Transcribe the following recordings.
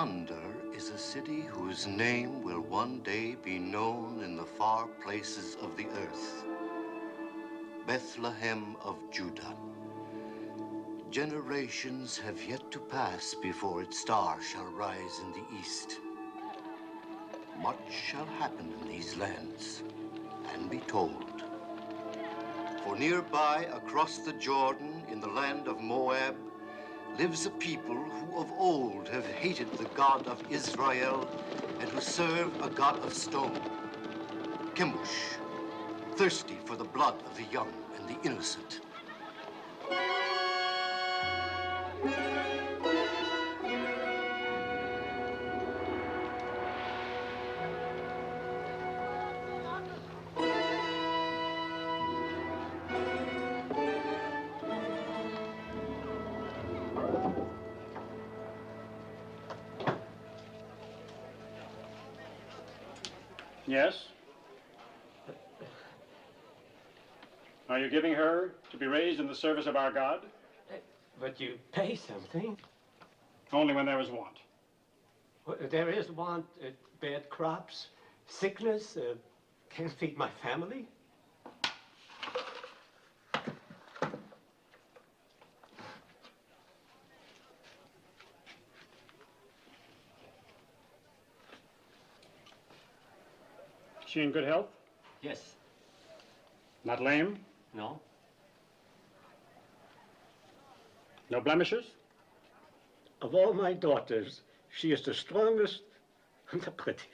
Yonder is a city whose name will one day be known in the far places of the earth. Bethlehem of Judah. Generations have yet to pass before its star shall rise in the east. Much shall happen in these lands and be told. For nearby, across the Jordan, in the land of Moab, lives a people who of old have hated the God of Israel and who serve a God of stone. Chemosh, thirsty for the blood of the young and the innocent. Yes? Are you giving her to be raised in the service of our God? But you pay something. Only when there is want. Well, there is want, bad crops, sickness, can't feed my family. Is she in good health? Yes. Not lame? No. No blemishes? Of all my daughters, she is the strongest and the prettiest.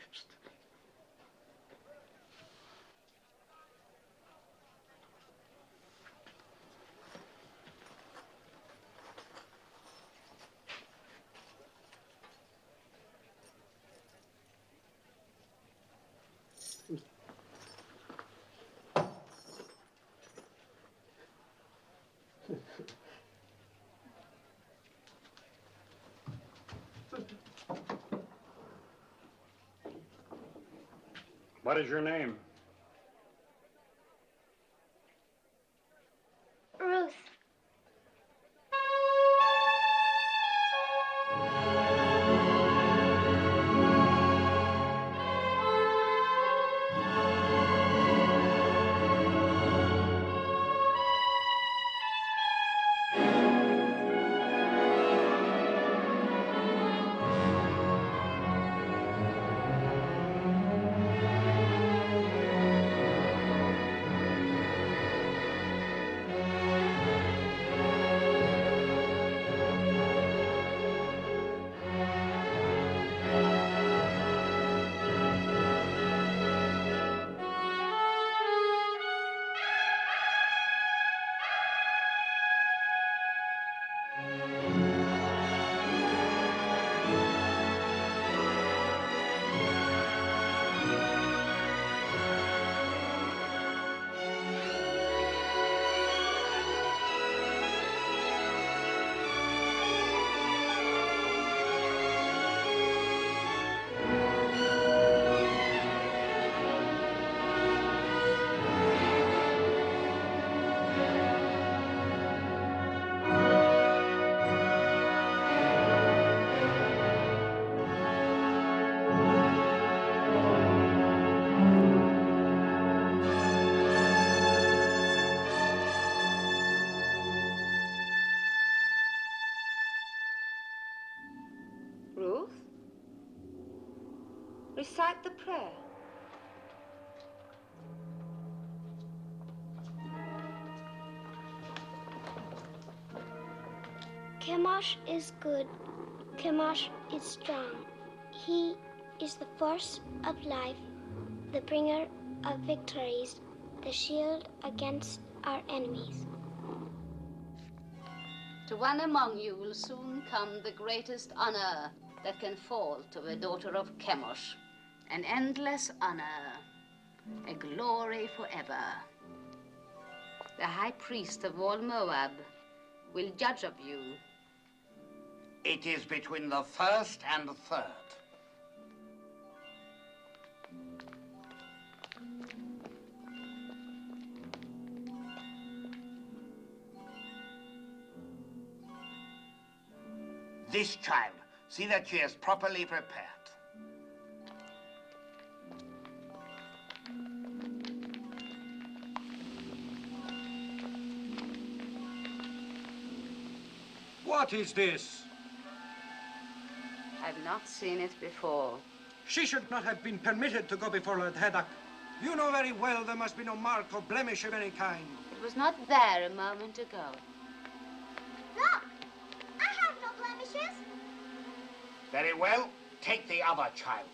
What is your name? Ruth. Ruth, recite the prayer. Chemosh is good. Chemosh is strong. He is the force of life, the bringer of victories, the shield against our enemies. To one among you will soon come the greatest honor that can fall to a daughter of Chemosh, an endless honor, a glory forever. The high priest of all Moab will judge of you. It is between the first and the third. This child See that she is properly prepared. What is this? I've not seen it before. She should not have been permitted to go before Lord Haddock. You know very well there must be no mark or blemish of any kind. It was not there a moment ago. Look! I have no blemishes. Very well. Take the other child.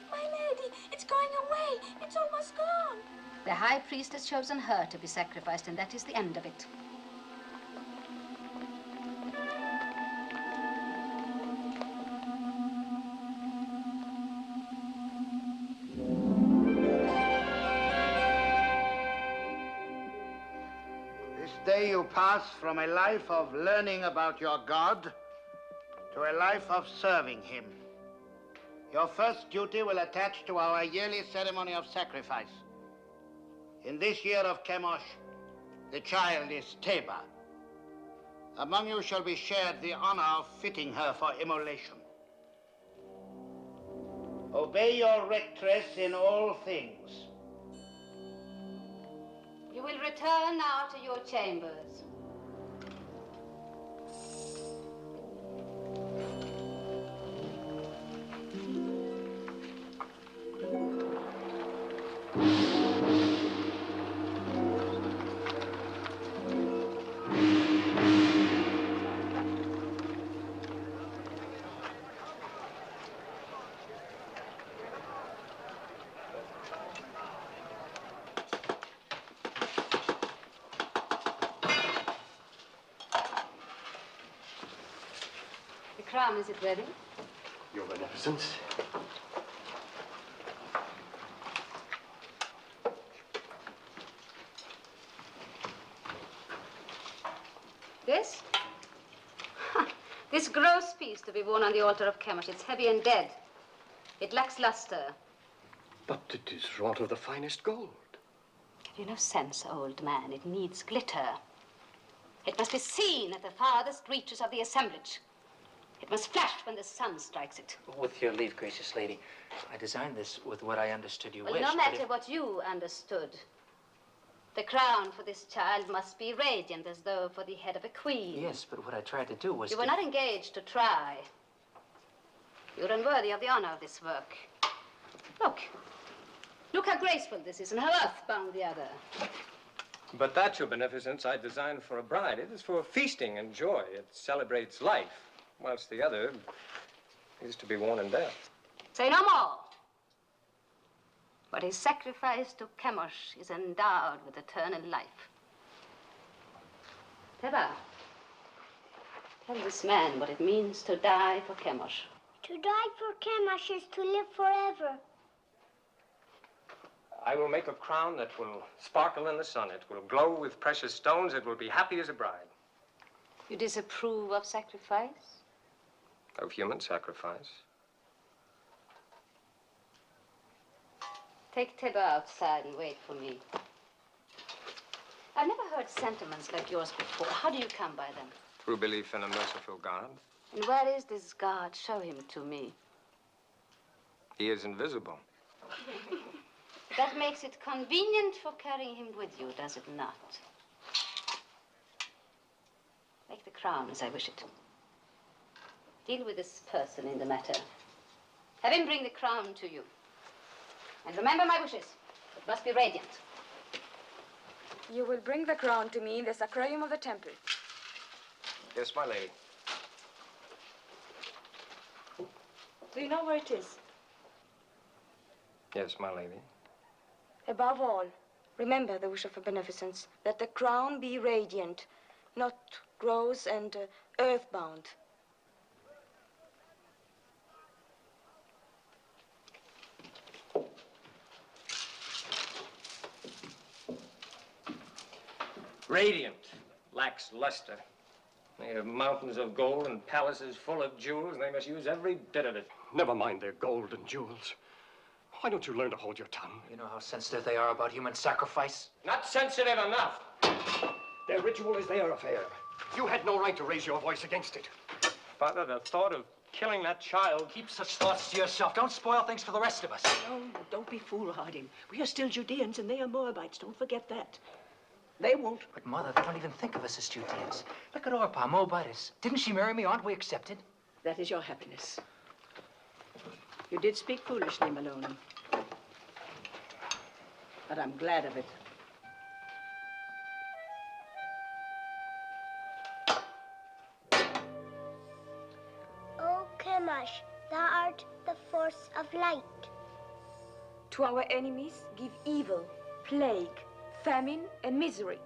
My lady, it's going away. It's almost gone. The high priest has chosen her to be sacrificed, and that is the end of it. This day you pass from a life of learning about your God to a life of serving him. Your first duty will attach to our yearly ceremony of sacrifice. In this year of Chemosh, the child is Teba. Among you shall be shared the honor of fitting her for immolation. Obey your rectress in all things. You will return now to your chambers. The crown, is it ready? Your Beneficence. This? This gross piece to be worn on the altar of Chemosh. It's heavy and dead. It lacks luster. But it is wrought of the finest gold. Have you no sense, old man? It needs glitter. It must be seen at the farthest reaches of the assemblage. It must flash when the sun strikes it. With your leave, gracious lady, I designed this with what I understood you Well, wished. no matter what you understood. The crown for this child must be radiant as though for the head of a queen. Yes, but what I tried to do was You were not engaged to try. You're unworthy of the honor of this work. Look. Look how graceful this is and how earthbound the other. But that, your beneficence, I designed for a bride. It is for feasting and joy. It celebrates life, whilst the other is to be worn in death. Say no more. What is sacrificed to Chemosh is endowed with eternal life. Teba, tell this man what it means to die for Chemosh. To die for Chemosh is to live forever. I will make a crown that will sparkle in the sun. It will glow with precious stones. It will be happy as a bride. You disapprove of sacrifice? Of human sacrifice. Take Teba outside and wait for me. I've never heard sentiments like yours before. How do you come by them? Through belief in a merciful God. And where is this God? Show him to me. He is invisible. That makes it convenient for carrying him with you, does it not? Make the crown as I wish it. Deal with this person in the matter. Have him bring the crown to you. And remember my wishes. It must be radiant. You will bring the crown to me in the sacrarium of the temple. Yes, my lady. Do you know where it is? Yes, my lady. Above all, remember the wish of a beneficence, that the crown be radiant, not gross and earthbound. Radiant, lacks luster. They have mountains of gold and palaces full of jewels, and they must use every bit of it. Never mind their gold and jewels. Why don't you learn to hold your tongue? You know how sensitive they are about human sacrifice? Not sensitive enough. Their ritual is their affair. You had no right to raise your voice against it. Father, the thought of killing that child. Keep such thoughts to yourself. Don't spoil things for the rest of us. No, don't be foolhardy. We are still Judeans and they are Moabites. Don't forget that. They won't. But, Mother, they don't even think of us as Judeans. Look at Orpah, Moabitess. Didn't she marry me? Aren't we accepted? That is your happiness. You did speak foolishly, Maloney. But I'm glad of it. O Chemosh, thou art the force of light. To our enemies, give evil, plague, famine, and misery.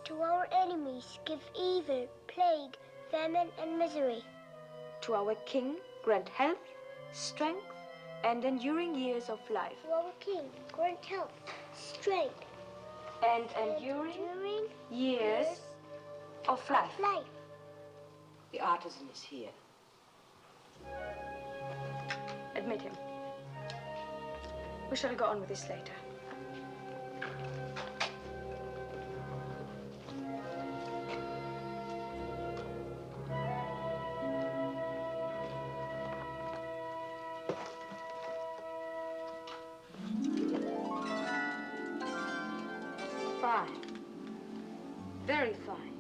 To our enemies, give evil, plague, famine, and misery. To our king, grant health, strength, and enduring years of life. To our king, grant health, strength, and enduring years of life. The artisan is here. Admit him. We shall go on with this later. Fine. Very fine.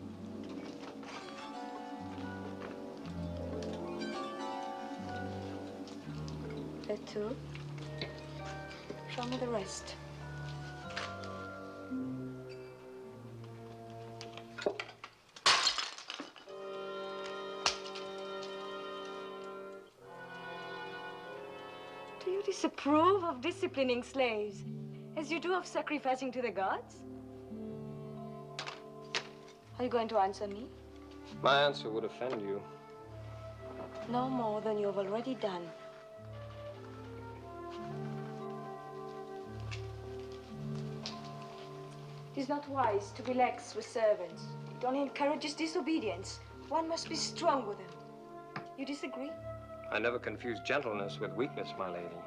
That too. Show me the rest. Do you disapprove of disciplining slaves as you do of sacrificing to the gods? Are you going to answer me? My answer would offend you. No more than you have already done. It is not wise to be lax with servants. It only encourages disobedience. One must be strong with them. You disagree? I never confuse gentleness with weakness, my lady.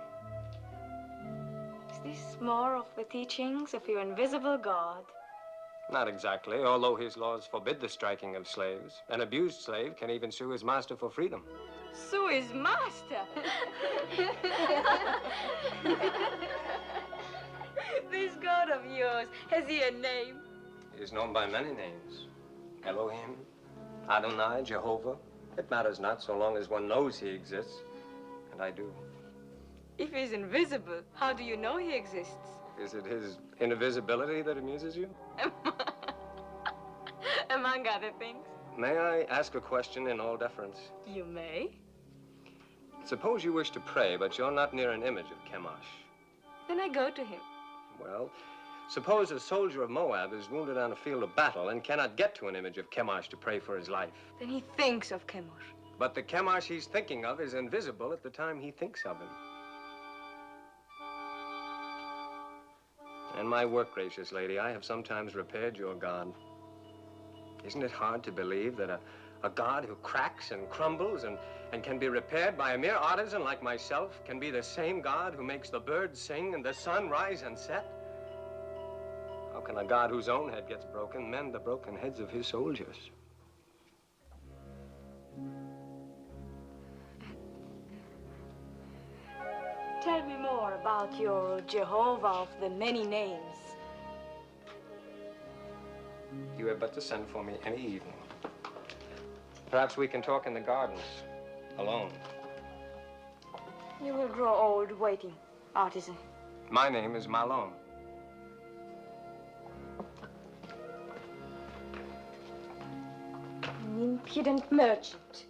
Is this more of the teachings of your invisible God? Not exactly, although his laws forbid the striking of slaves. An abused slave can even sue his master for freedom. Sue his master! This God of yours, has he a name? He is known by many names. Elohim, Adonai, Jehovah. It matters not so long as one knows he exists. And I do. If he's invisible, how do you know he exists? Is it his invisibility that amuses you? Among other things. May I ask a question in all deference? You may. Suppose you wish to pray, but you're not near an image of Chemosh. Then I go to him. Well, suppose a soldier of Moab is wounded on a field of battle and cannot get to an image of Chemosh to pray for his life. Then he thinks of Chemosh. But the Chemosh he's thinking of is invisible at the time he thinks of him. In my work, gracious lady, I have sometimes repaired your God. Isn't it hard to believe that a God who cracks and crumbles and can be repaired by a mere artisan like myself can be the same God who makes the birds sing and the sun rise and set? How can a God whose own head gets broken mend the broken heads of his soldiers? Tell me more about your Jehovah of the many names. You have but to send for me any evening. Perhaps we can talk in the gardens, alone. You will grow old waiting, artisan. My name is Mahlon. An impudent merchant.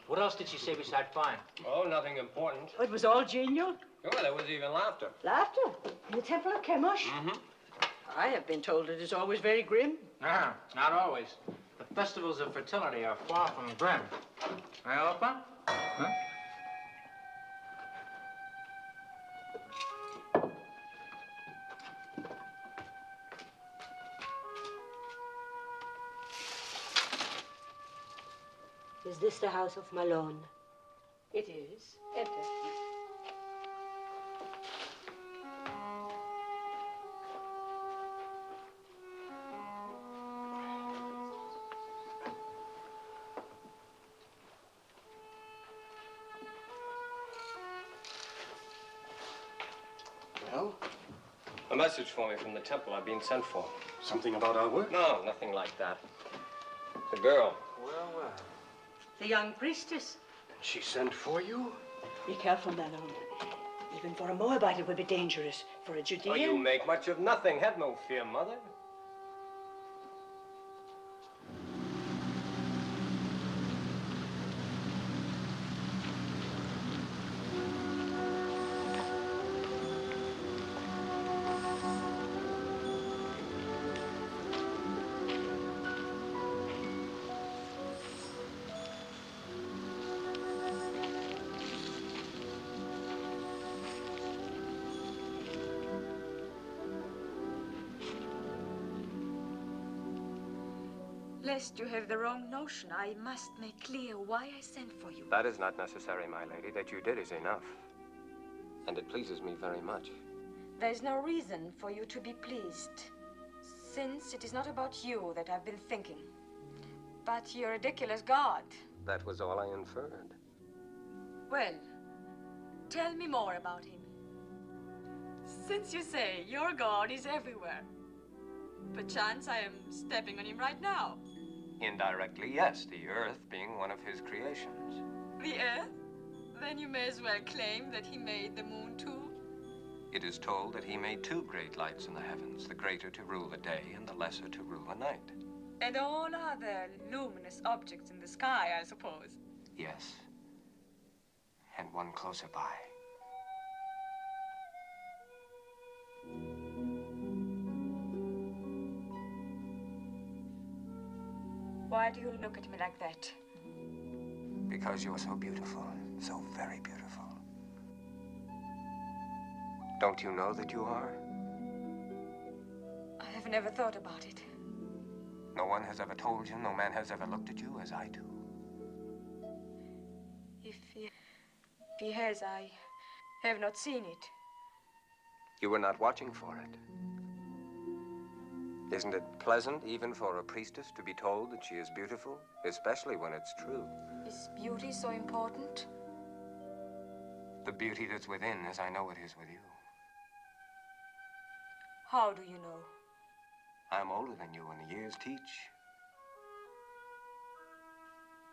What else did she say beside fine? Oh, nothing important. It was all genial? Oh, there was even laughter. Laughter? In the temple of Chemosh? Mm-hmm. I have been told it is always very grim. Not always. The festivals of fertility are far from grim. Hey, Orpah? Huh? Is this the house of Mahlon? It is. Enter. A message for me from the temple. I've been sent for. Something about our work? No, nothing like that. The girl. Well, well. The young priestess. She sent for you? Be careful, Mahlon. Even for a Moabite, it would be dangerous. For a Judean... Oh, you make much of nothing. Have no fear, Mother. Lest you have the wrong notion, I must make clear why I sent for you. That is not necessary, my lady. That you did is enough. And it pleases me very much. There is no reason for you to be pleased, since it is not about you that I've been thinking, but your ridiculous God. That was all I inferred. Well, tell me more about him. Since you say your God is everywhere, perchance I am stepping on him right now. Indirectly, yes, the earth being one of his creations. The earth? Then you may as well claim that he made the moon too. It is told that he made two great lights in the heavens, the greater to rule the day and the lesser to rule the night. And all other luminous objects in the sky, I suppose. Yes. And one closer by. Why do you look at me like that? Because you are so beautiful, so very beautiful. Don't you know that you are? I have never thought about it. No one has ever told you, no man has ever looked at you as I do. If he has, I have not seen it. You were not watching for it. Isn't it pleasant, even for a priestess, to be told that she is beautiful, especially when it's true? Is beauty so important? The beauty that's within, as I know it is with you. How do you know? I'm older than you, and the years teach.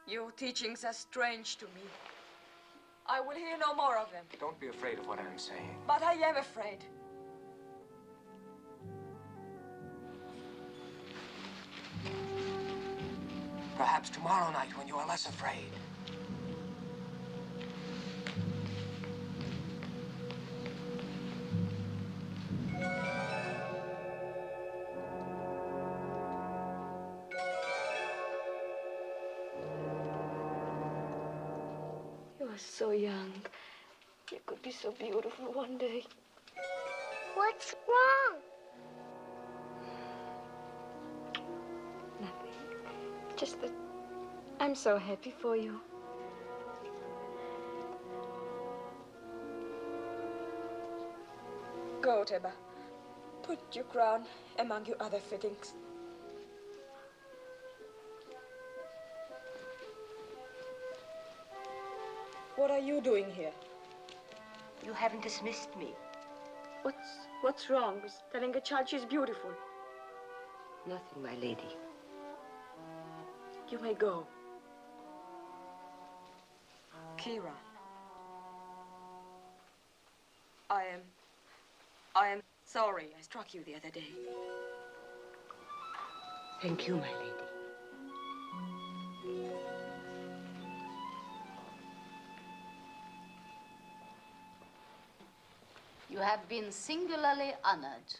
Your teachings are strange to me. I will hear no more of them. Don't be afraid of what I'm saying. But I am afraid. Perhaps tomorrow night, when you are less afraid. You are so young. You could be so beautiful one day. What's wrong? Nothing. Just that I'm so happy for you. Go, Teba. Put your crown among your other fittings. What are you doing here? You haven't dismissed me. What's wrong with telling a child she's beautiful? Nothing, my lady. You may go. Kira. I am sorry I struck you the other day. Thank you, my lady. You have been singularly honored.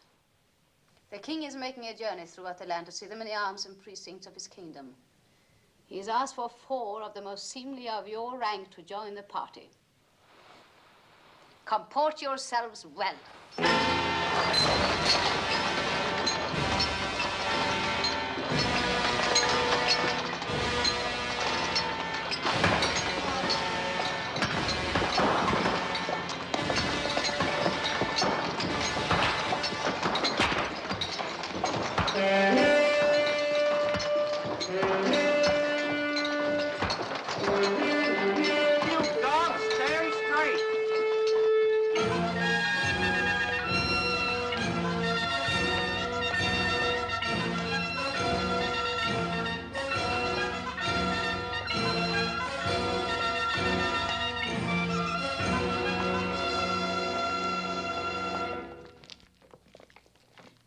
The king is making a journey throughout the land to see the many arms and precincts of his kingdom. He has asked for 4 of the most seemly of your rank to join the party. Comport yourselves well.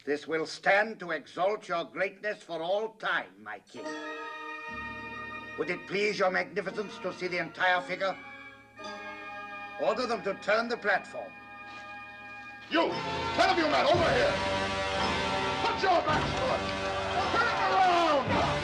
This will stand to exalt your greatness for all time, my king. Would it please your magnificence to see the entire figure? Order them to turn the platform. You, 10 of you men, over here! Put your backs to it! Turn it around!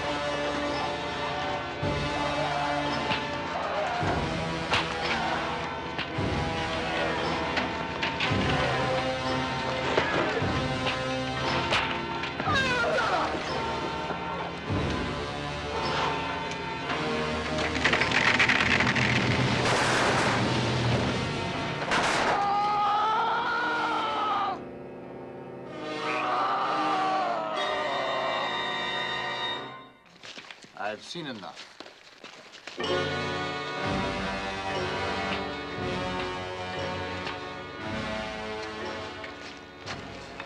I've seen enough.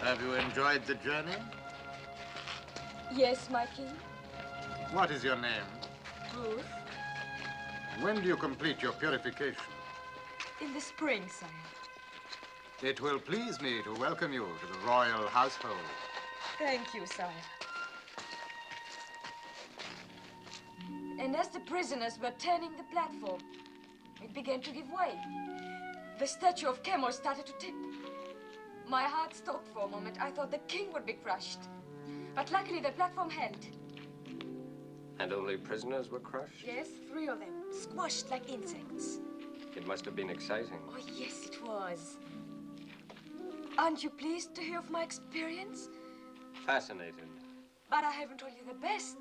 Have you enjoyed the journey? Yes, my king. What is your name? Ruth. When do you complete your purification? In the spring, sire. It will please me to welcome you to the royal household. Thank you, sire. And as the prisoners were turning the platform, it began to give way. The statue of Chemosh started to tip. My heart stopped for a moment. I thought the king would be crushed. But luckily the platform held. And only prisoners were crushed? Yes, 3 of them, squashed like insects. It must have been exciting. Oh, yes, it was. Aren't you pleased to hear of my experience? Fascinated. But I haven't told you the best.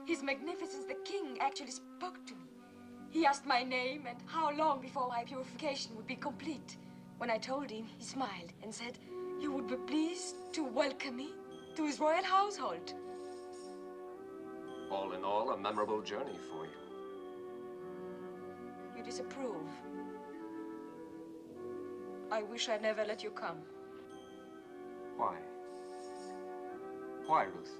His Magnificence the King actually spoke to me. He asked my name and how long before my purification would be complete. When I told him, he smiled and said he would be pleased to welcome me to his royal household. All in all, a memorable journey for you. You disapprove. I wish I'd never let you come. Why? Why, Ruth?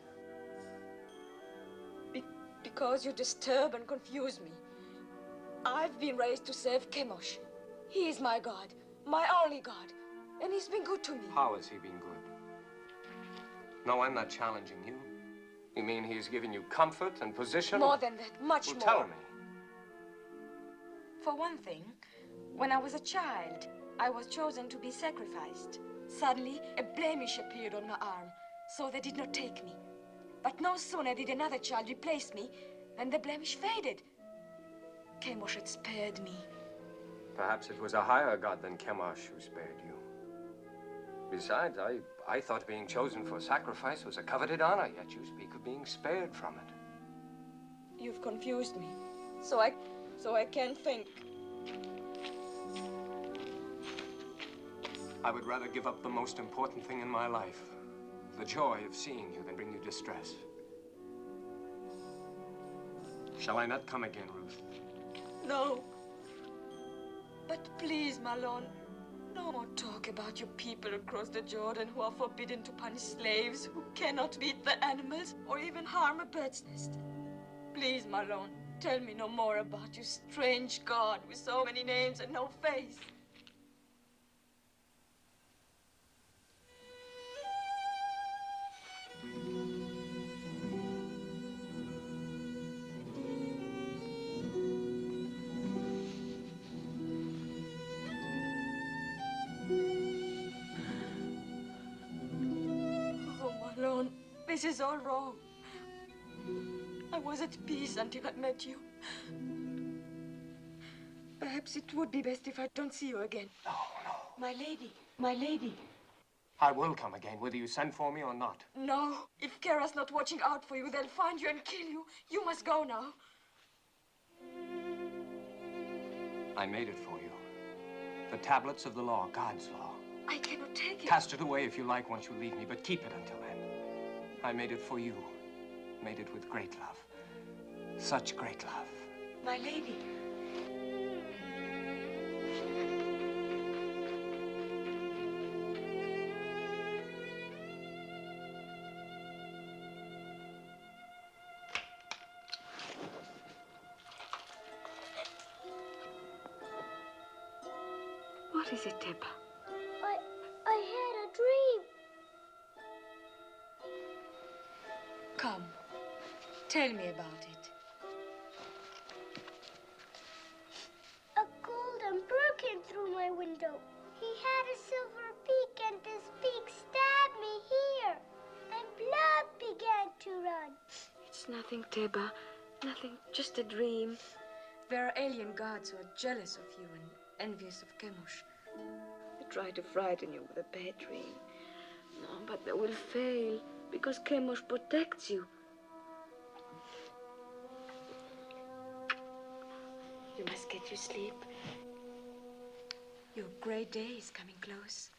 Because you disturb and confuse me. I've been raised to serve Chemosh. He is my God, my only God, and he's been good to me. How has he been good? No, I'm not challenging you. You mean he's given you comfort and position? More than that, much more. Tell me. For one thing, when I was a child, I was chosen to be sacrificed. Suddenly, a blemish appeared on my arm, so they did not take me. But no sooner did another child replace me than the blemish faded. Chemosh had spared me. Perhaps it was a higher god than Chemosh who spared you. Besides, I thought being chosen for sacrifice was a coveted honor, yet you speak of being spared from it. You've confused me, so I can't think. I would rather give up the most important thing in my life, the joy of seeing you, than bring you distress. Shall I not come again, Ruth? No. But please, Mahlon, no more talk about your people across the Jordan who are forbidden to punish slaves, who cannot beat the animals or even harm a bird's nest. Please, Mahlon, tell me no more about your strange God with so many names and no face. This is all wrong. I was at peace until I met you. Perhaps it would be best if I don't see you again. No. My lady. I will come again, whether you send for me or not. No. If Kara's not watching out for you, they'll find you and kill you. You must go now. I made it for you. The tablets of the law, God's law. I cannot take it. Cast it away if you like once you leave me, but keep it until then. I made it for you. Made it with great love. Such great love. My lady. What is it, Teppa? I had a dream. Tell me about it. A golden bird came through my window. He had a silver beak, and his beak stabbed me here. And blood began to run. It's nothing, Teba. Nothing, just a dream. There are alien gods who are jealous of you and envious of Chemosh. They try to frighten you with a bad dream. No, but they will fail because Chemosh protects you. You must get your sleep. Your great day is coming close.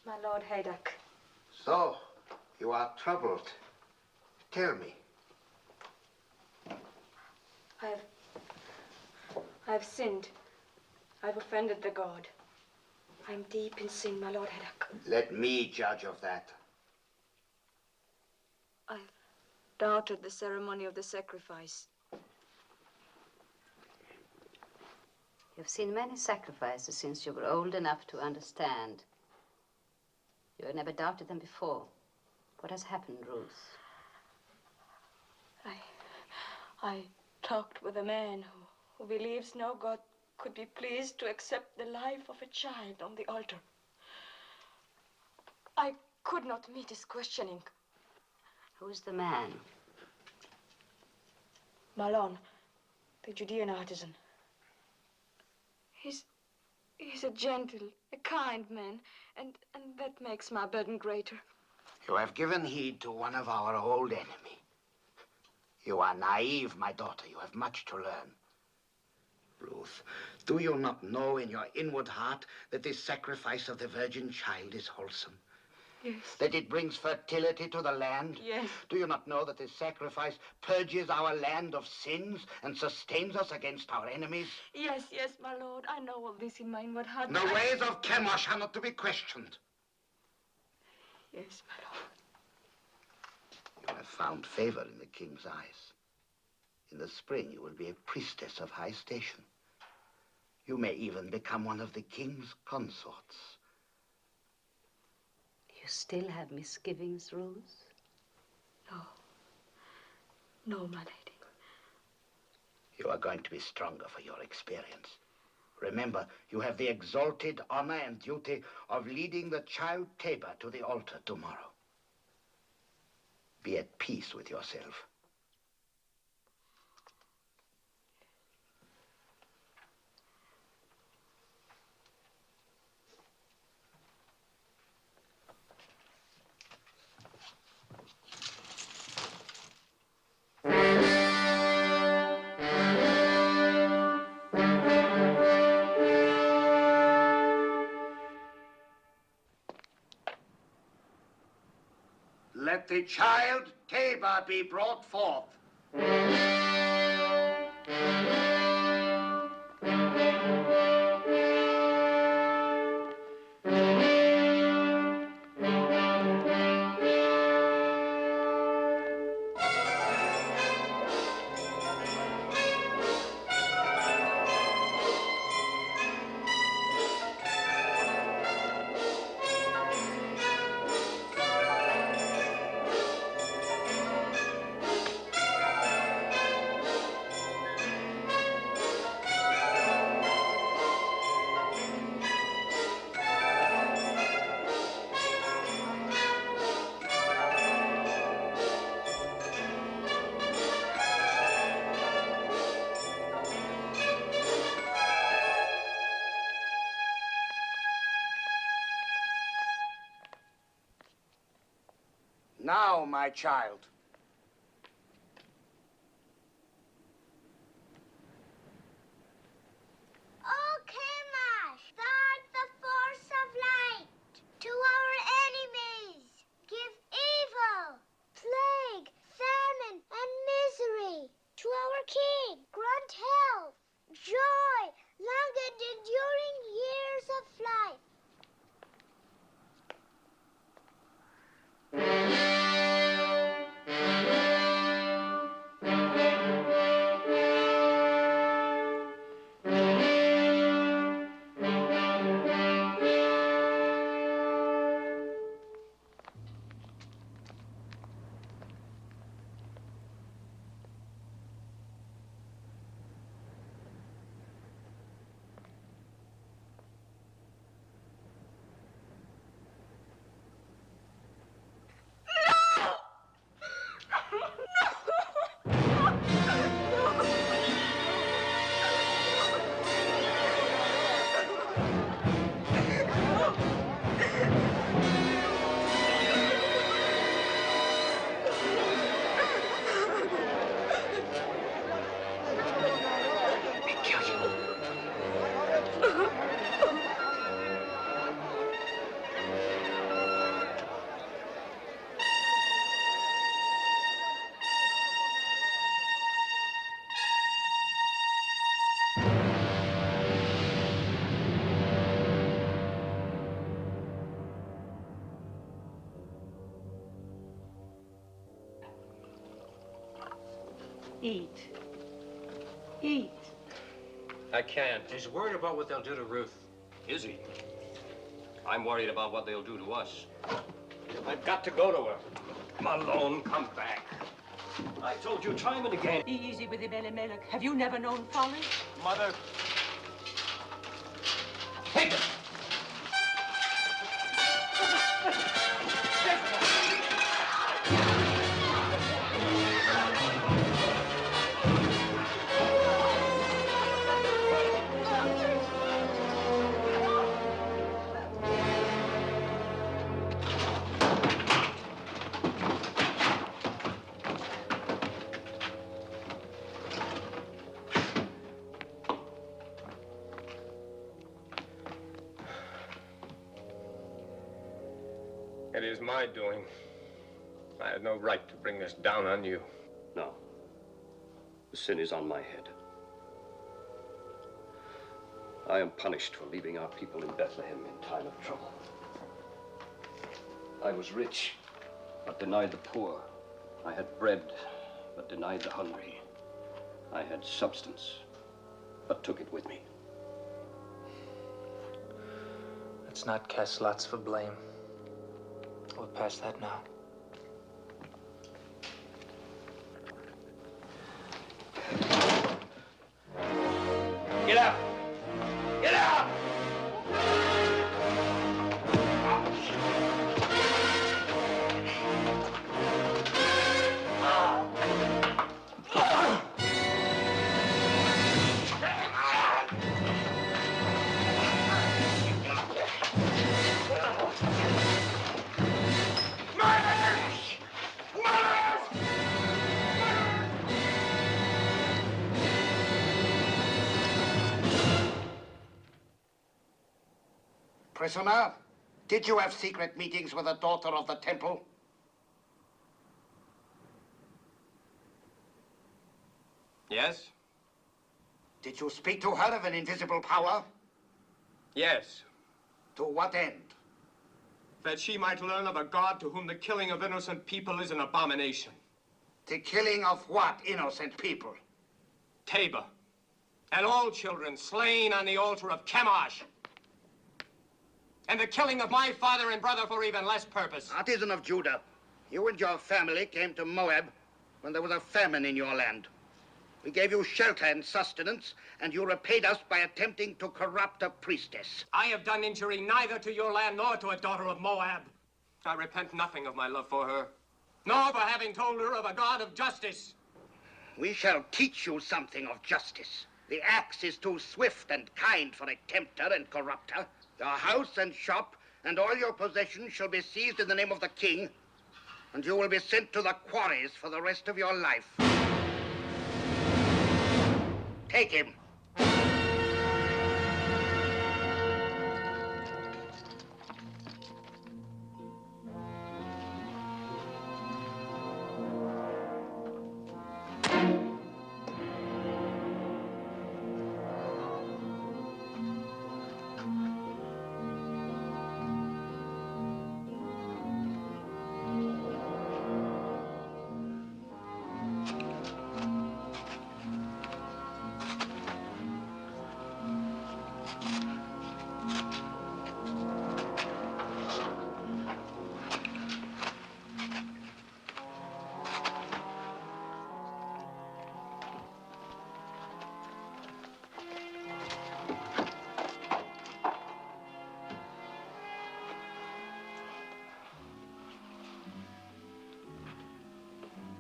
My Lord Haydock. So, you are troubled. Tell me. I've sinned. I've offended the god. I'm deep in sin, my Lord Haydock. Let me judge of that. I've doubted the ceremony of the sacrifice. You've seen many sacrifices since you were old enough to understand. You have never doubted them before. What has happened, Ruth? I talked with a man who believes no god could be pleased to accept the life of a child on the altar. I could not meet his questioning. Who's the man? Mahlon, the Judean artisan. He's a gentle, a kind man, and that makes my burden greater. You have given heed to one of our old enemy. You are naive, my daughter. You have much to learn. Ruth, do you not know in your inward heart that this sacrifice of the virgin child is wholesome? Yes. That it brings fertility to the land? Yes. Do you not know that this sacrifice purges our land of sins and sustains us against our enemies? Yes, my Lord. I know all this in my inward heart. The ways of Chemosh are not to be questioned. Yes, my Lord. You have found favor in the king's eyes. In the spring, you will be a priestess of high station. You may even become one of the king's consorts. You still have misgivings, Ruth? No, my lady. You are going to be stronger for your experience. Remember, you have the exalted honor and duty of leading the child Teba to the altar tomorrow. Be at peace with yourself. Let the child Teba be brought forth. Now, my child. Oh, Chemosh, thou art the force of light. To our enemies, give evil, plague, famine, and misery. Eat. Eat. I can't. He's worried about what they'll do to Ruth. Is he? I'm worried about what they'll do to us. I've got to go to her. Mahlon, come back. I told you time and again. Easy with him, Elimelech. Have you never known folly? Mother. Take it! It is my doing. I had no right to bring this down on you. No. The sin is on my head. I am punished for leaving our people in Bethlehem in time of trouble. I was rich, but denied the poor. I had bread, but denied the hungry. I had substance, but took it with me. Let's not cast lots for blame. We're past that now. Get up! Get up! Prisoner, did you have secret meetings with the daughter of the temple? Yes? Did you speak to her of an invisible power? Yes. To what end? That she might learn of a God to whom the killing of innocent people is an abomination. The killing of what innocent people? Tabor. And all children slain on the altar of Chemosh. And the killing of my father and brother for even less purpose. Artisan of Judah, you and your family came to Moab when there was a famine in your land. We gave you shelter and sustenance, and you repaid us by attempting to corrupt a priestess. I have done injury neither to your land nor to a daughter of Moab. I repent nothing of my love for her, nor for having told her of a God of justice. We shall teach you something of justice. The axe is too swift and kind for a tempter and corrupter. Your house and shop and all your possessions shall be seized in the name of the king, and you will be sent to the quarries for the rest of your life. Take him.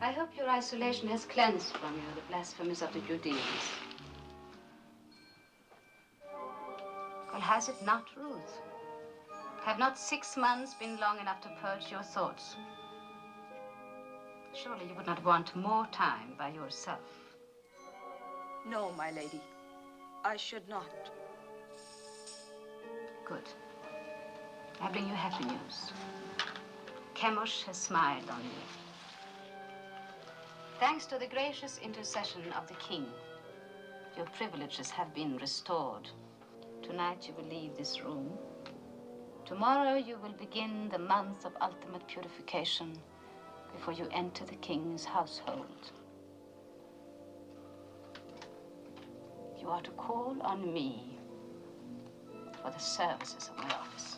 I hope your isolation has cleansed from you the blasphemies of the Judeans. Well, has it not, Ruth? Have not 6 months been long enough to purge your thoughts? Surely you would not want more time by yourself. No, my lady. I should not. Good. I bring you happy news. Chemosh has smiled on you. Thanks to the gracious intercession of the king, your privileges have been restored. Tonight you will leave this room. Tomorrow you will begin the month of ultimate purification before you enter the king's household. are to call on me for the services of my office.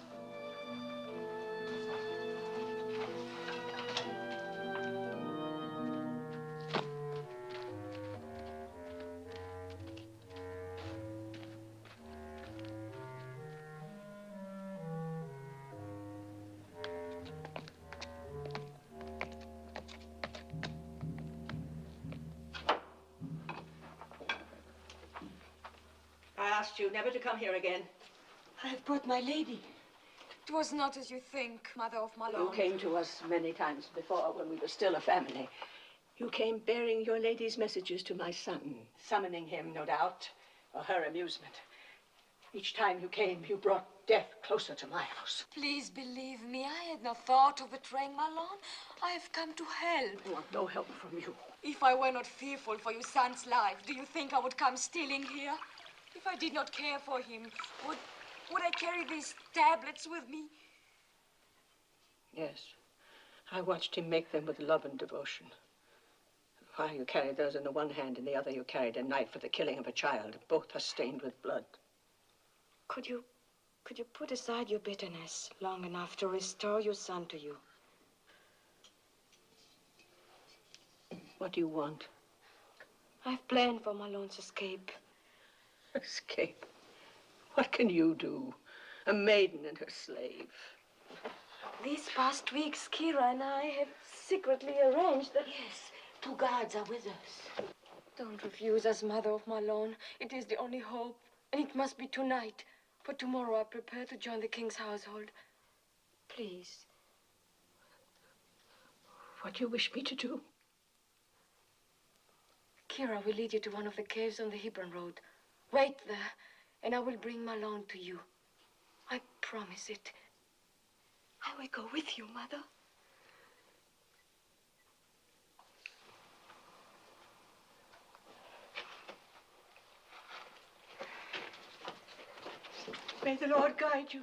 I asked you never to come here again. I have brought my lady. It was not as you think, Mother of Mahlon. You came to us many times before when we were still a family. You came bearing your lady's messages to my son, summoning him, no doubt, for her amusement. Each time you came, you brought death closer to my house. Please believe me, I had no thought of betraying Mahlon. I have come to help. I want no help from you. If I were not fearful for your son's life, do you think I would come stealing here? If I did not care for him, would I carry these tablets with me? Yes. I watched him make them with love and devotion. While you carried those in the one hand, in the other you carried a knife for the killing of a child. Both are stained with blood. Could you put aside your bitterness long enough to restore your son to you? What do you want? I've planned for Mahlon's escape. Escape? What can you do? A maiden and her slave. These past weeks, Kira and I have secretly arranged that... Yes, 2 guards are with us. Don't refuse us, Mother of Mahlon. It is the only hope, and it must be tonight. For tomorrow I prepare to join the king's household. Please. What do you wish me to do? Kira will lead you to one of the caves on the Hebron road. Wait there, and I will bring Mahlon to you. I promise it. I will go with you, Mother. May the Lord guide you.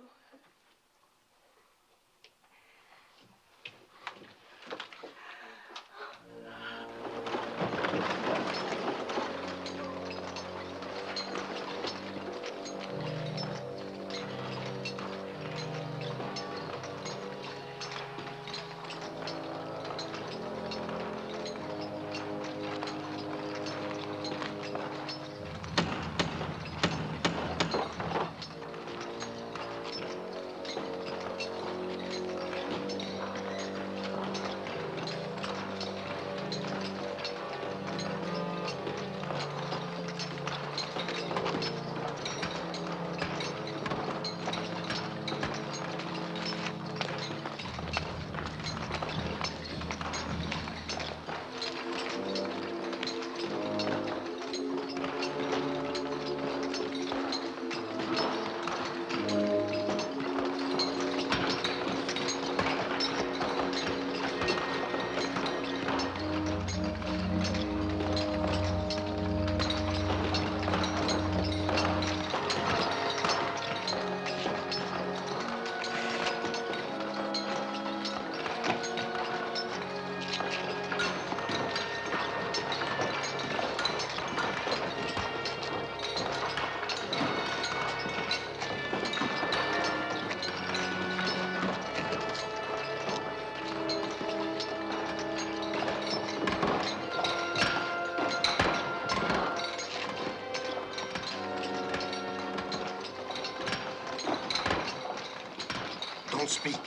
Don't speak.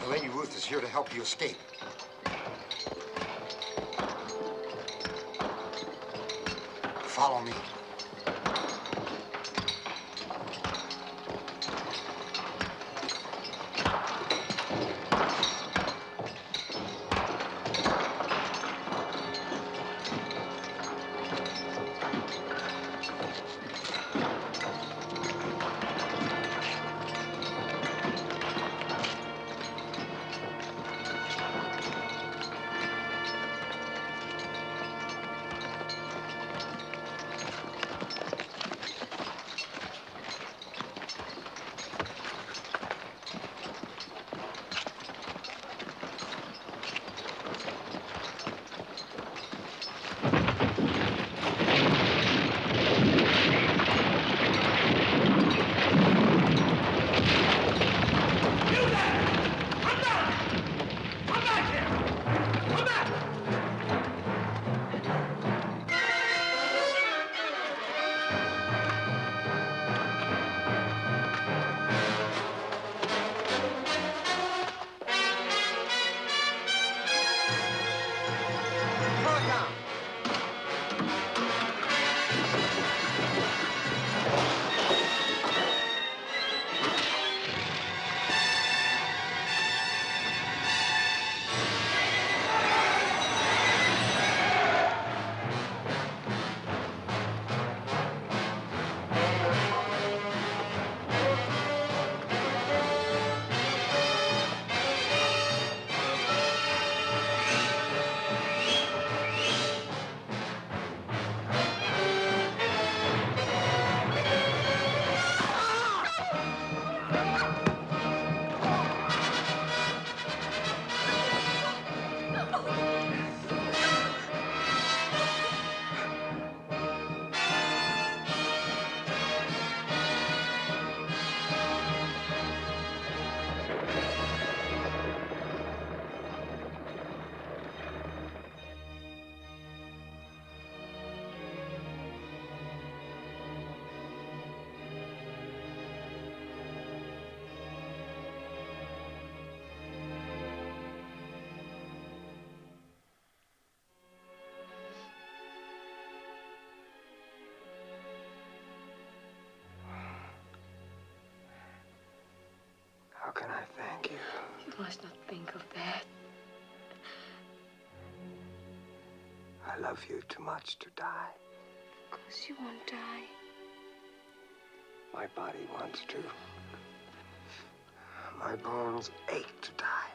The Lady Ruth is here to help you escape. Follow me. must not think of that. I love you too much to die. Of course you won't die. My body wants to. My bones ache to die.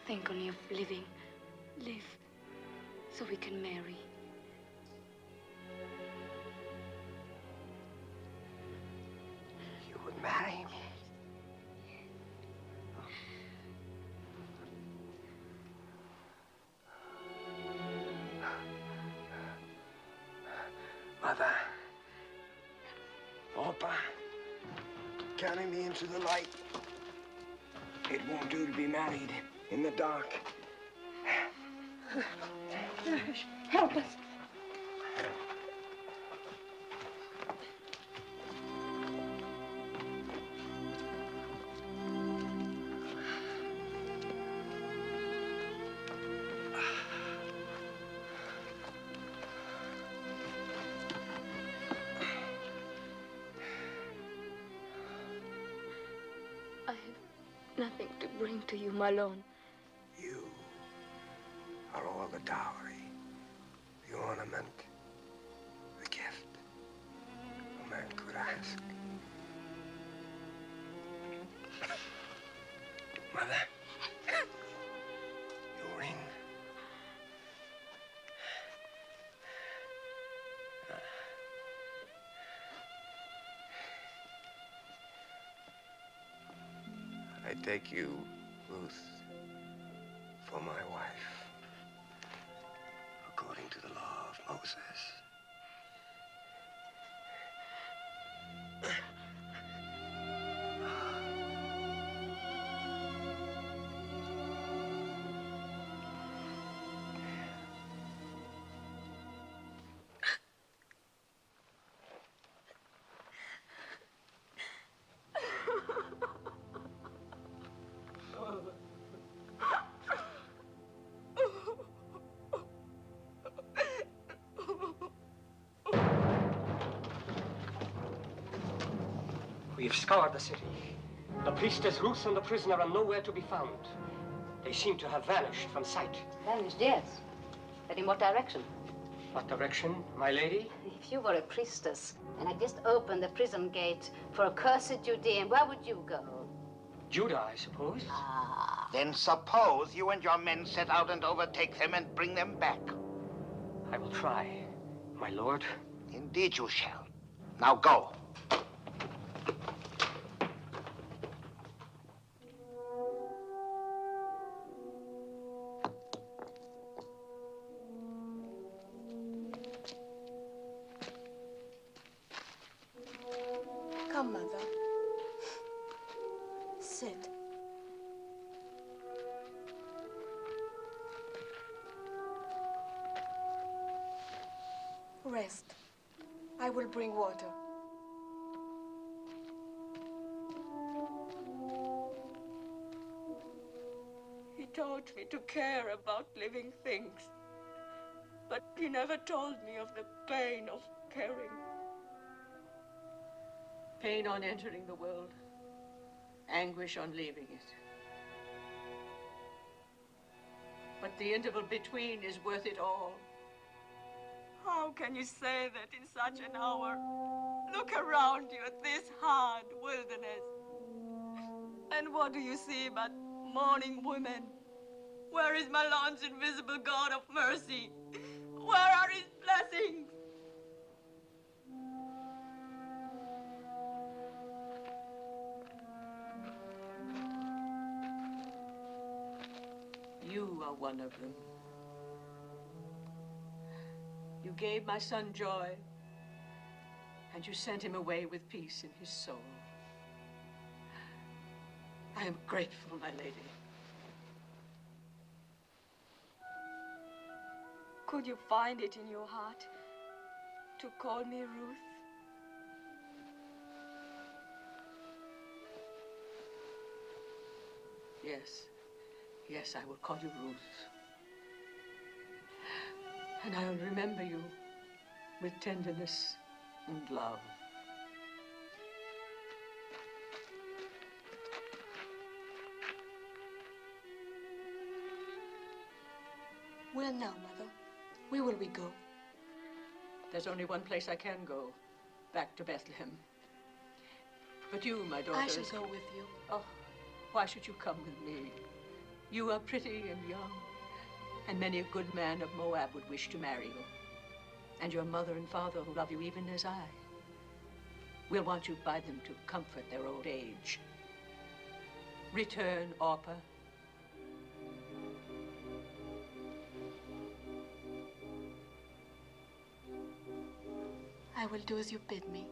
Think only of living. Live, so we can marry. You would marry me? Mother. Opa. Carry me into the light. It won't do to be married in the dark. Help us. I have nothing to bring to you, Mahlon. You are all the dowry, the ornament, the gift a man could ask. Mother, your ring. I take you, Ruth, for my wife, according to the law of Moses. We've scoured the city. The priestess Ruth and the prisoner are nowhere to be found. They seem to have vanished from sight. Vanished, yes. But in what direction? What direction, my lady? If you were a priestess and had just opened the prison gate for a cursed Judean, where would you go? Judah, I suppose. Ah. Then suppose you and your men set out and overtake them and bring them back. I will try, my lord. Indeed you shall. Now go. Come, Mother. Sit. Rest. I will bring water. He taught me to care about living things, but he never told me of the pain of caring. Pain on entering the world, anguish on leaving it. But the interval between is worth it all. How can you say that in such an hour? Look around you at this hard wilderness. And what do you see but mourning women? Where is Mahlon's invisible God of mercy? Where are his blessings? You are one of them. You gave my son joy, and you sent him away with peace in his soul. I am grateful, my lady. Could you find it in your heart to call me Ruth? Yes. Yes, I will call you Ruth. And I will remember you with tenderness and love. Where now, Mother? Where will we go? There's only one place I can go, back to Bethlehem. But you, my daughter... I shall go with you. Oh, why should you come with me? You are pretty and young, and many a good man of Moab would wish to marry you. And your mother and father who love you even as I. We'll want you by them to comfort their old age. Return, Orpah. I will do as you bid me.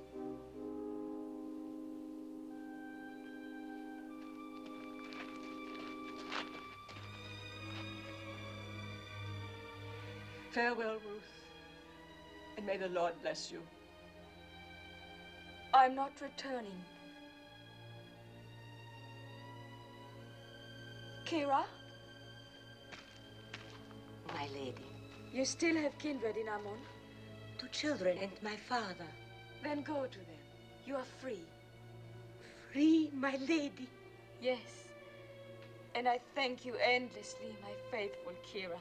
Farewell, Ruth, and may the Lord bless you. I'm not returning. Kira? My lady. You still have kindred in Ammon? 2 children and my father. Then go to them. You are free. Free, my lady? Yes. And I thank you endlessly, my faithful Kira.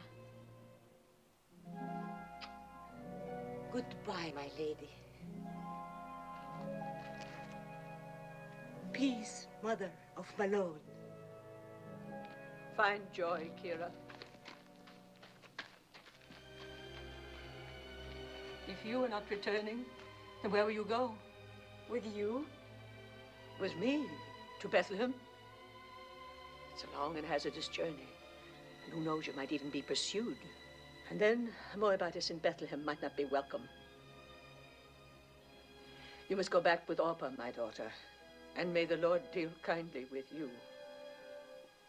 Goodbye, my lady. Peace, mother of Mahlon. Find joy, Kira. If you are not returning, then where will you go? With you? With me? To Bethlehem? It's a long and hazardous journey. And who knows, you might even be pursued. And then a Moabitess in Bethlehem might not be welcome. You must go back with Orpah, my daughter. And may the Lord deal kindly with you,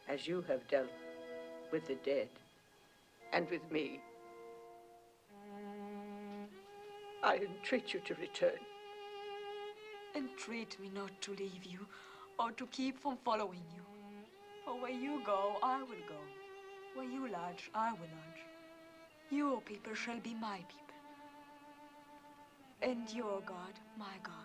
as you have dealt with the dead and with me. I entreat you to return. Entreat me not to leave you, or to keep from following you. For where you go, I will go. Where you lodge, I will lodge. Your people shall be my people, and your God, my God.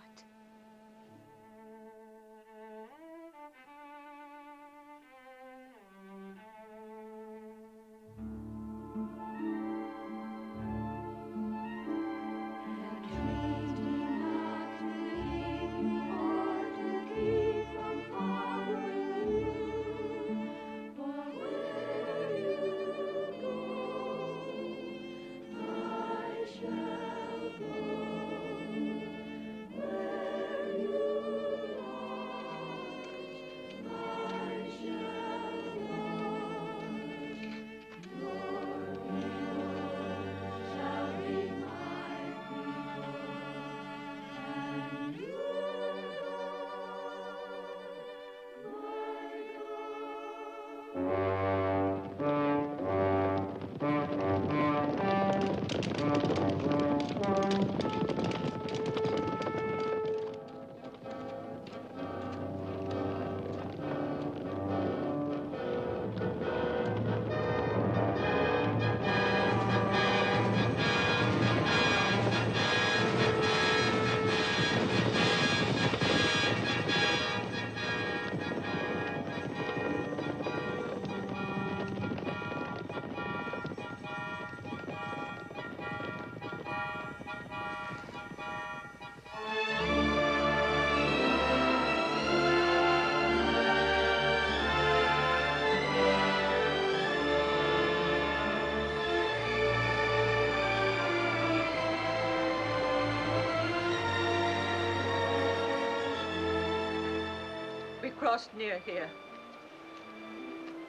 Crossed near here,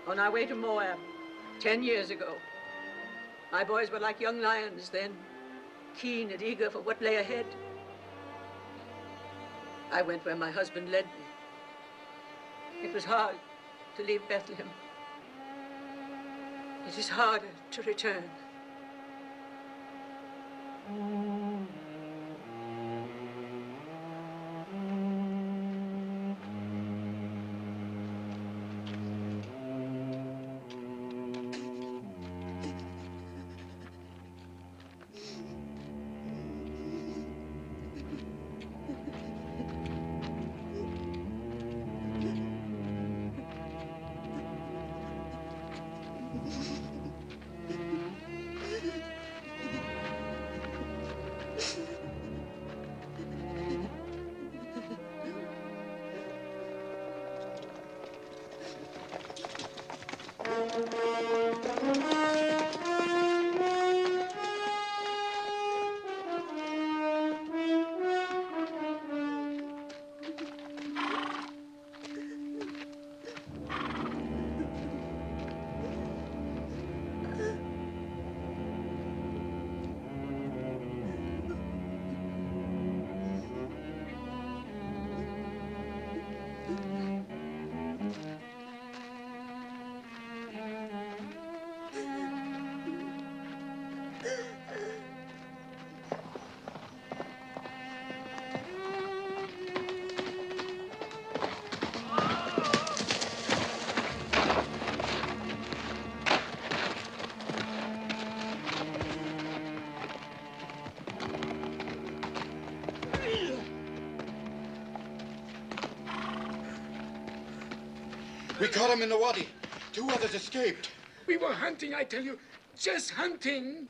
on our way to Moab, 10 years ago. My boys were like young lions then, keen and eager for what lay ahead. I went where my husband led me. It was hard to leave Bethlehem. It is harder to return. We caught him in the wadi. 2 others escaped. We were hunting, I tell you. Just hunting.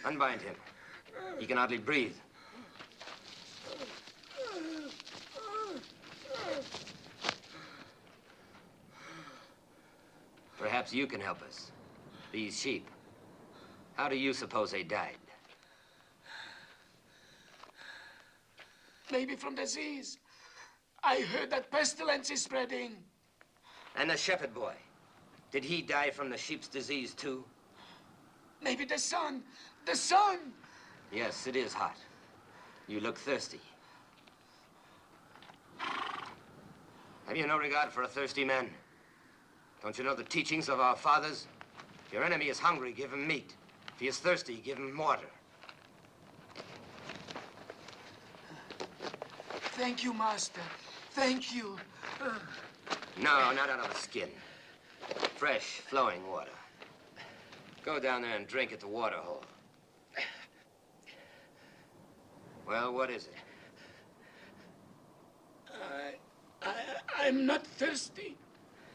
Unbind him. He can hardly breathe. Perhaps you can help us. These sheep. How do you suppose they died? Maybe from disease. I heard that pestilence is spreading. And the shepherd boy. Did he die from the sheep's disease too? Maybe the sun. The sun! Yes, it is hot. You look thirsty. Have you no regard for a thirsty man? Don't you know the teachings of our fathers? If your enemy is hungry, give him meat. If he is thirsty, give him water. Thank you, Master. Thank you. No, not out of the skin. Fresh, flowing water. Go down there and drink at the water hole. Well, what is it? I'm not thirsty.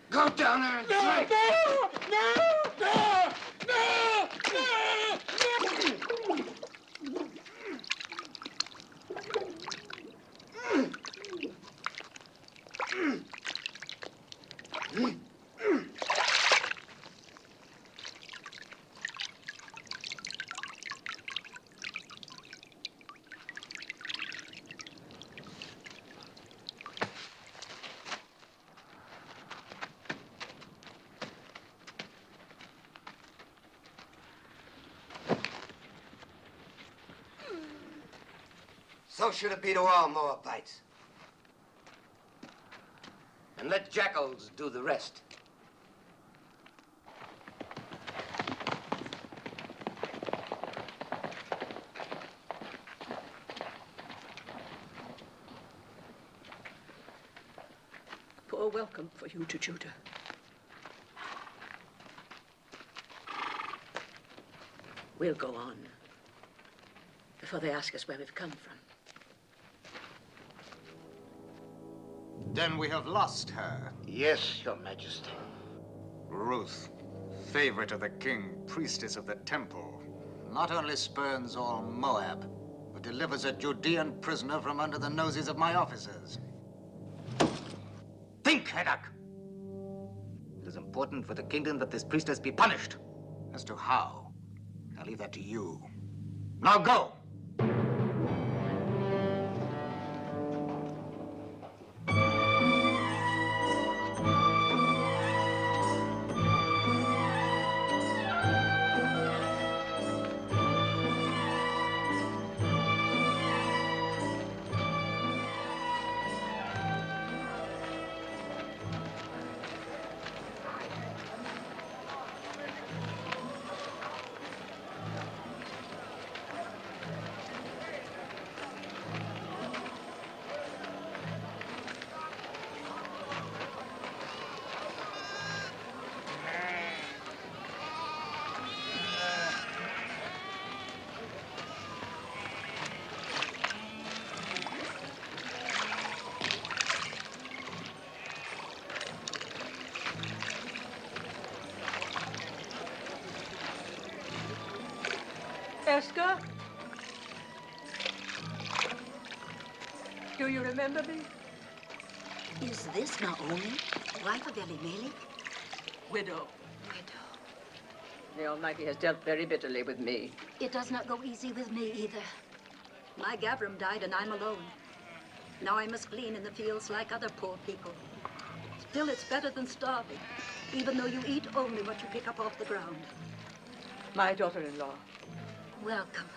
Go down there and drink! So should it be to all Moabites. And let jackals do the rest. Poor welcome for you to Judah. We'll go on before they ask us where we've come from. Then we have lost her. Yes, Your Majesty. Ruth, favorite of the king, priestess of the temple, not only spurns all Moab, but delivers a Judean prisoner from under the noses of my officers. Think, Heddak! It is important for the kingdom that this priestess be punished. As to how, I'll leave that to you. Now go! Esther? Do you remember me? Is this Naomi, wife of Elimelech? Widow. The Almighty has dealt very bitterly with me. It does not go easy with me either. My Gavram died and I'm alone. Now I must glean in the fields like other poor people. Still, it's better than starving, even though you eat only what you pick up off the ground. My daughter-in-law. Welcome.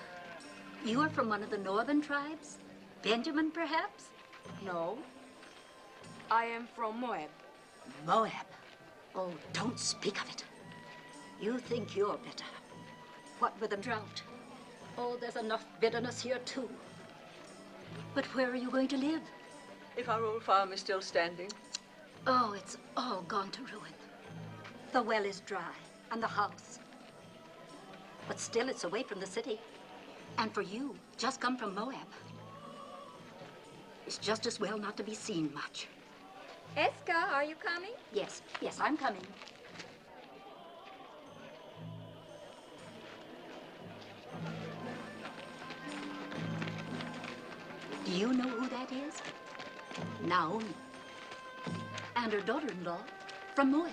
You are from one of the northern tribes? Benjamin, perhaps? No. I am from Moab. Moab? Oh, don't speak of it. You think you're bitter. What with the drought? Oh, there's enough bitterness here, too. But where are you going to live? If our old farm is still standing. Oh, it's all gone to ruin. The well is dry, and the house. But still, it's away from the city. And for you, just come from Moab. It's just as well not to be seen much. Eska, are you coming? Yes, I'm coming. Do you know who that is? Naomi. And her daughter-in-law from Moab.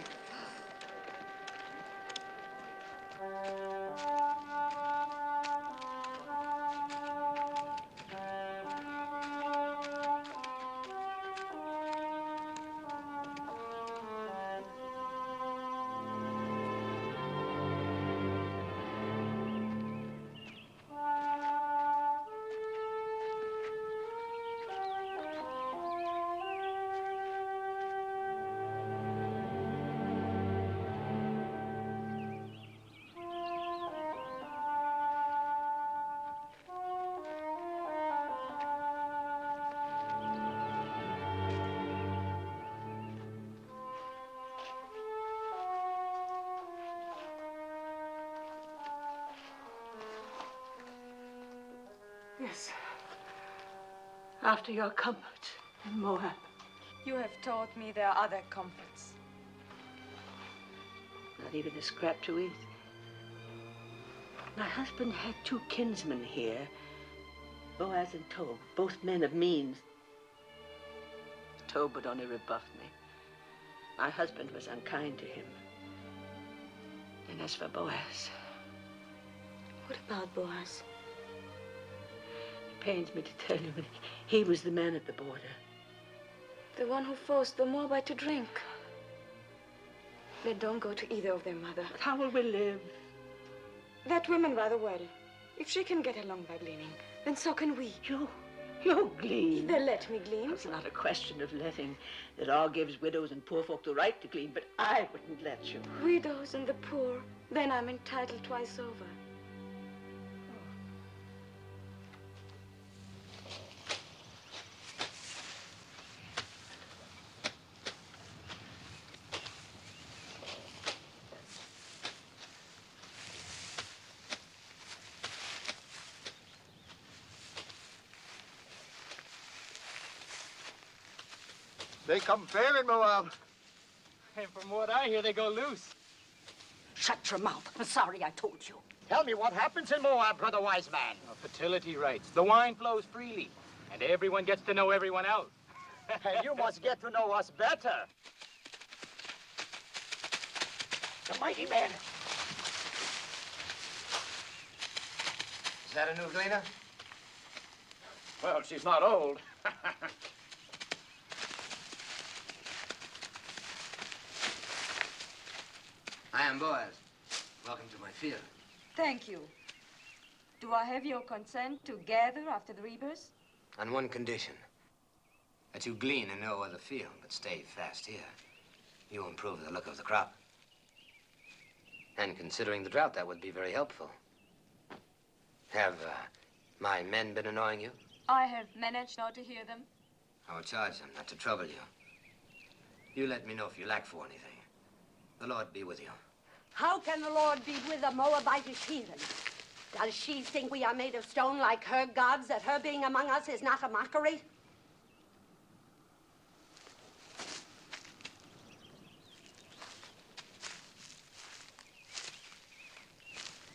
Yes. After your comfort in Moab. You have taught me there are other comforts. Not even a scrap to eat. My husband had 2 kinsmen here, Boaz and Tob, both men of means. Tob would only rebuff me. My husband was unkind to him. And as for Boaz... What about Boaz? It pains me to tell you, but he was the man at the border. The one who forced the Moabite to drink. Then don't go to either of them, Mother. But how will we live? That woman rather well. If she can get along by gleaning, then so can we. You glean. They'll let me glean. It's not a question of letting. The law gives widows and poor folk the right to glean, but I wouldn't let you. Widows and the poor. Then I'm entitled twice over. They come fair in Moab. And from what I hear, they go loose. Shut your mouth. I'm sorry I told you. Tell me what happens in Moab, brother wise man. Fertility rights. The wine flows freely, and everyone gets to know everyone else. And you must get to know us better. The mighty man. Is that a new gleaner? Well, she's not old. I am Boaz. Welcome to my field. Thank you. Do I have your consent to gather after the reapers? On one condition. That you glean in no other field, but stay fast here. You improve the look of the crop. And considering the drought, that would be very helpful. Have my men been annoying you? I have managed not to hear them. I will charge them not to trouble you. You let me know if you lack for anything. The Lord be with you. How can the Lord be with a Moabitish heathen? Does she think we are made of stone like her gods, that her being among us is not a mockery?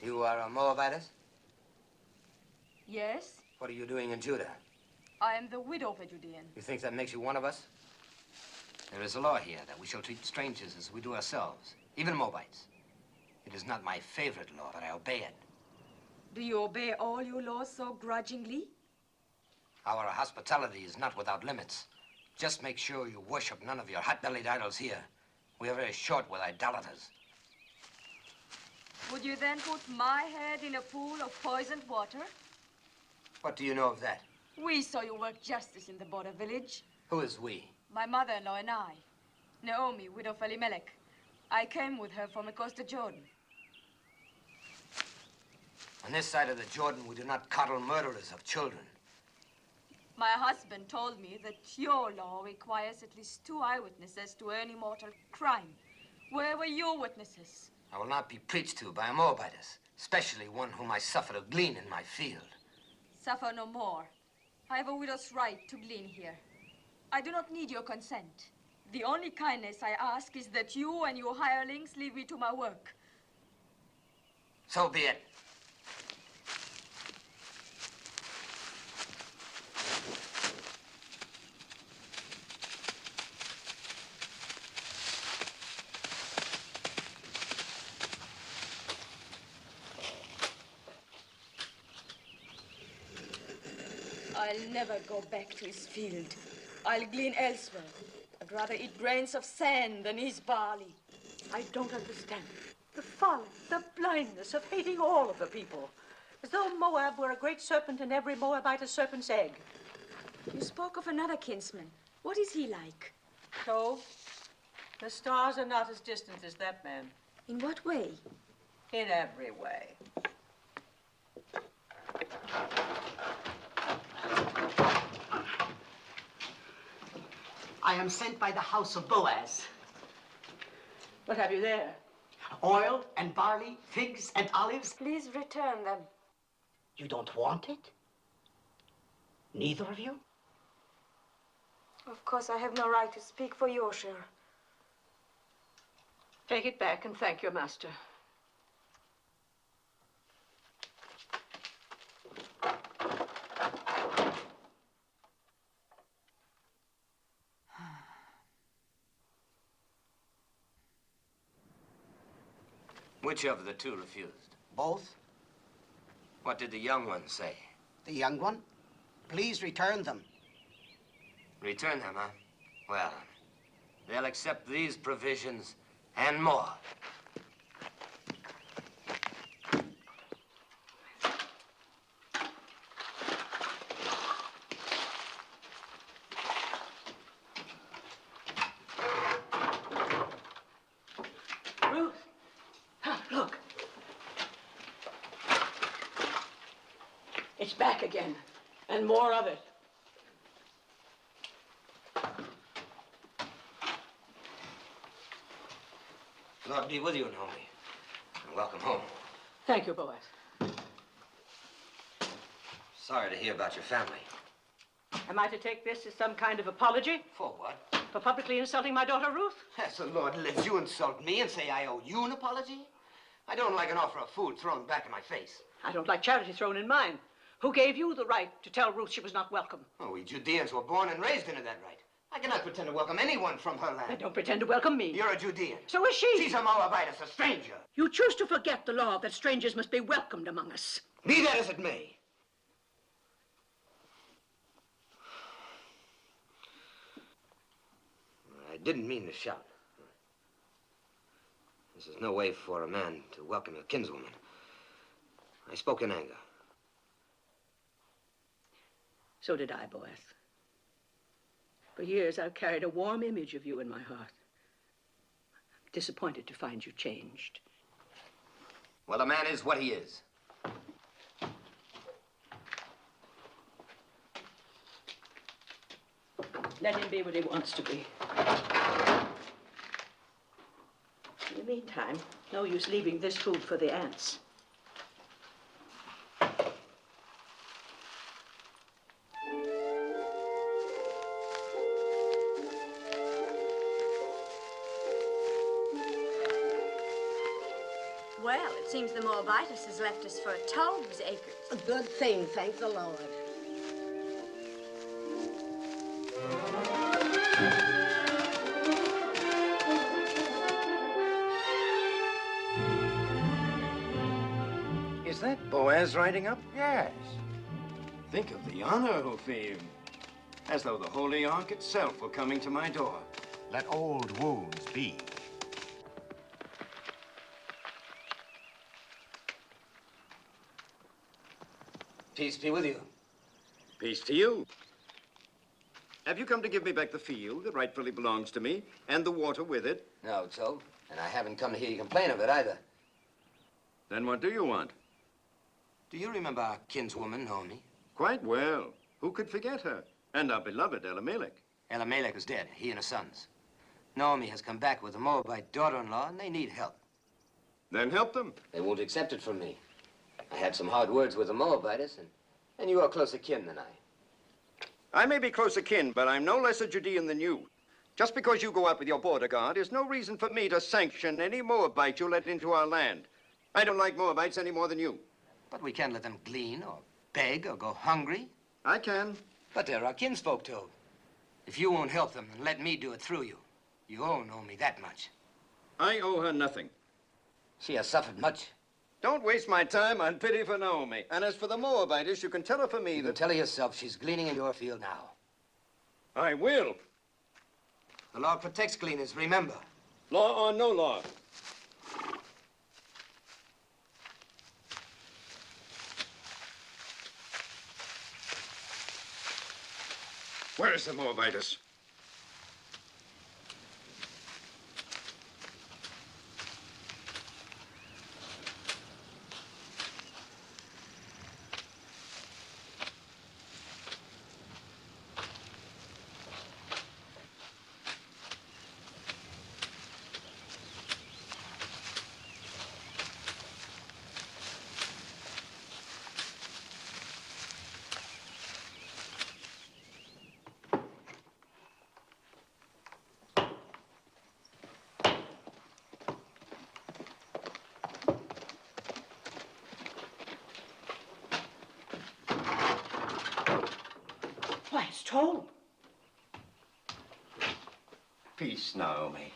You are a Moabitess? Yes, What are you doing in Judah? I am the widow of a Judean. You think that makes you one of us? There is a law here that we shall treat strangers as we do ourselves, even Moabites. It is not my favorite law, but I obey it. Do you obey all your laws so grudgingly? Our hospitality is not without limits. Just make sure you worship none of your hot-bellied idols here. We are very short with idolaters. Would you then put my head in a pool of poisoned water? What do you know of that? We saw you work justice in the border village. Who is we? My mother-in-law and I. Naomi, widow of Elimelech. I came with her from the Koster Jordan. On this side of the Jordan, we do not coddle murderers of children. My husband told me that your law requires at least 2 eyewitnesses to any mortal crime. Where were your witnesses? I will not be preached to by a Moabitess, especially one whom I suffer to glean in my field. Suffer no more. I have a widow's right to glean here. I do not need your consent. The only kindness I ask is that you and your hirelings leave me to my work. So be it. I'll never go back to his field. I'll glean elsewhere. I'd rather eat grains of sand than his barley. I don't understand. The folly, the blindness of hating all of the people. As though Moab were a great serpent and every Moabite a serpent's egg. You spoke of another kinsman. What is he like? So, the stars are not as distant as that man. In what way? In every way. I am sent by the house of Boaz. What have you there? Oil and barley, figs and olives. Please return them. You don't want it? Neither of you? Of course, I have no right to speak for your share. Take it back and thank your master. Which of the two refused? Both. What did the young one say? The young one? Please return them. Return them, huh? Well, they'll accept these provisions and more. Ruth, look. It's back again, and more of it. Lord be with you, Naomi. And welcome home. Thank you, Boaz. Sorry to hear about your family. Am I to take this as some kind of apology? For what? For publicly insulting my daughter, Ruth? As the Lord lives, you insult me and say I owe you an apology? I don't like an offer of food thrown back in my face. I don't like charity thrown in mine. Who gave you the right to tell Ruth she was not welcome? Oh, we Judeans were born and raised into that right. I cannot pretend to welcome anyone from her land. Then don't pretend to welcome me. You're a Judean. So is she. She's a Moabitess, a stranger. You choose to forget the law that strangers must be welcomed among us. Be that as it may. I didn't mean to shout. This is no way for a man to welcome a kinswoman. I spoke in anger. So did I, Boaz. For years, I've carried a warm image of you in my heart. I'm disappointed to find you changed. Well, a man is what he is. Let him be what he wants to be. In the meantime, no use leaving this food for the ants. Well, it seems the Moabitess has left us for Tobe's acres. A good thing, thank the Lord. Is that Boaz riding up? Yes. Think of the honor, Hophim. As though the Holy Ark itself were coming to my door. Let old wounds be. Peace be with you. Peace to you. Have you come to give me back the field that rightfully belongs to me, and the water with it? No, Tobe. And I haven't come to hear you complain of it either. Then what do you want? Do you remember our kinswoman, Naomi? Quite well. Who could forget her? And our beloved Elimelech. Elimelech is dead, he and his sons. Naomi has come back with a Moabite daughter-in-law, and they need help. Then help them. They won't accept it from me. I had some hard words with the Moabitess, and you are closer kin than I. I may be closer kin, but I'm no less a Judean than you. Just because you go out with your border guard is no reason for me to sanction any Moabite you let into our land. I don't like Moabites any more than you. But we can't let them glean or beg or go hungry. I can. But they're our kinsfolk, too. If you won't help them, then let me do it through you. You owe Naomi that much. I owe her nothing. She has suffered much. Don't waste my time on pity for Naomi. And as for the Moabitess, you can tell her for me You can tell her yourself she's gleaning in your field now. I will. The law protects gleaners, remember. Law or no law. Where is the Moabitess? Why, it's told. Peace, Naomi.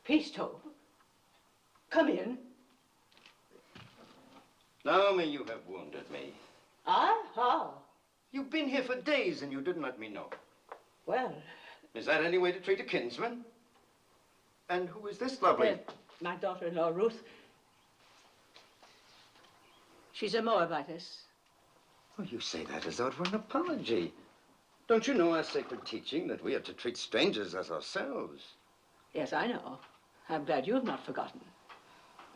Peace, Toll. Come in. Naomi, you have wounded me. I? How? You've been here for days and you didn't let me know. Well, Is that any way to treat a kinsman? And who is this lovely? my daughter-in-law, Ruth. She's a Moabitess. Oh, you say that as though it were an apology. Don't you know our sacred teaching that we are to treat strangers as ourselves? Yes, I know. I'm glad you've not forgotten.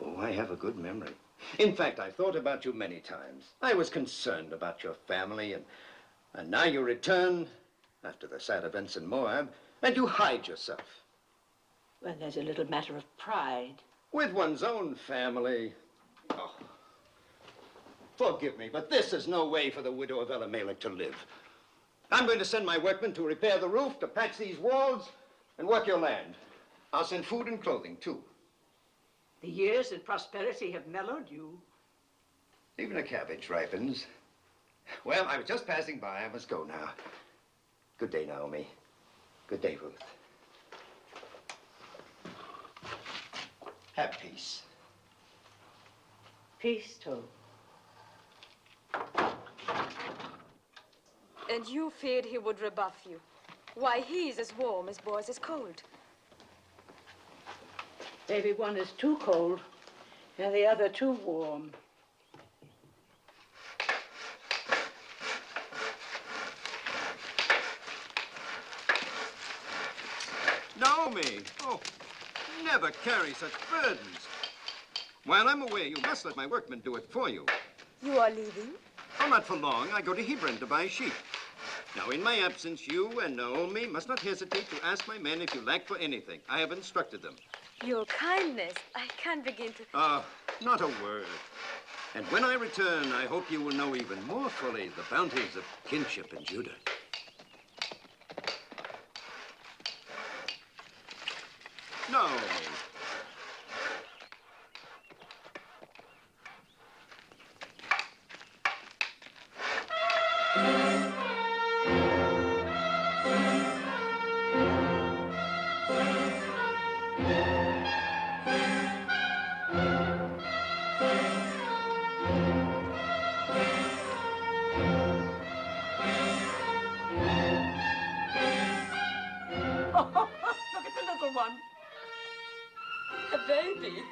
Oh, I have a good memory. In fact, I've thought about you many times. I was concerned about your family, and now you return after the sad events in Moab, and you hide yourself. Well, there's a little matter of pride. With one's own family. Oh. Forgive me, but this is no way for the widow of Elimelech to live. I'm going to send my workmen to repair the roof, to patch these walls, and work your land. I'll send food and clothing, too. The years of prosperity have mellowed you. Even a cabbage ripens. Well, I was just passing by. I must go now. Good day, Naomi. Good day, Ruth. Have peace. Peace, Toll. And you feared he would rebuff you. Why, he's as warm as boys is cold. Maybe one is too cold and the other too warm. Naomi! Oh, never carry such burdens. While I'm away, you must let my workmen do it for you. You are leaving? Oh, not for long. I go to Hebron to buy sheep. Now, in my absence, you and Naomi must not hesitate to ask my men if you lack for anything. I have instructed them. Your kindness. I can't begin to... Not a word. And when I return, I hope you will know even more fully the bounties of kinship in Judah. Naomi. Look at the little one. A baby.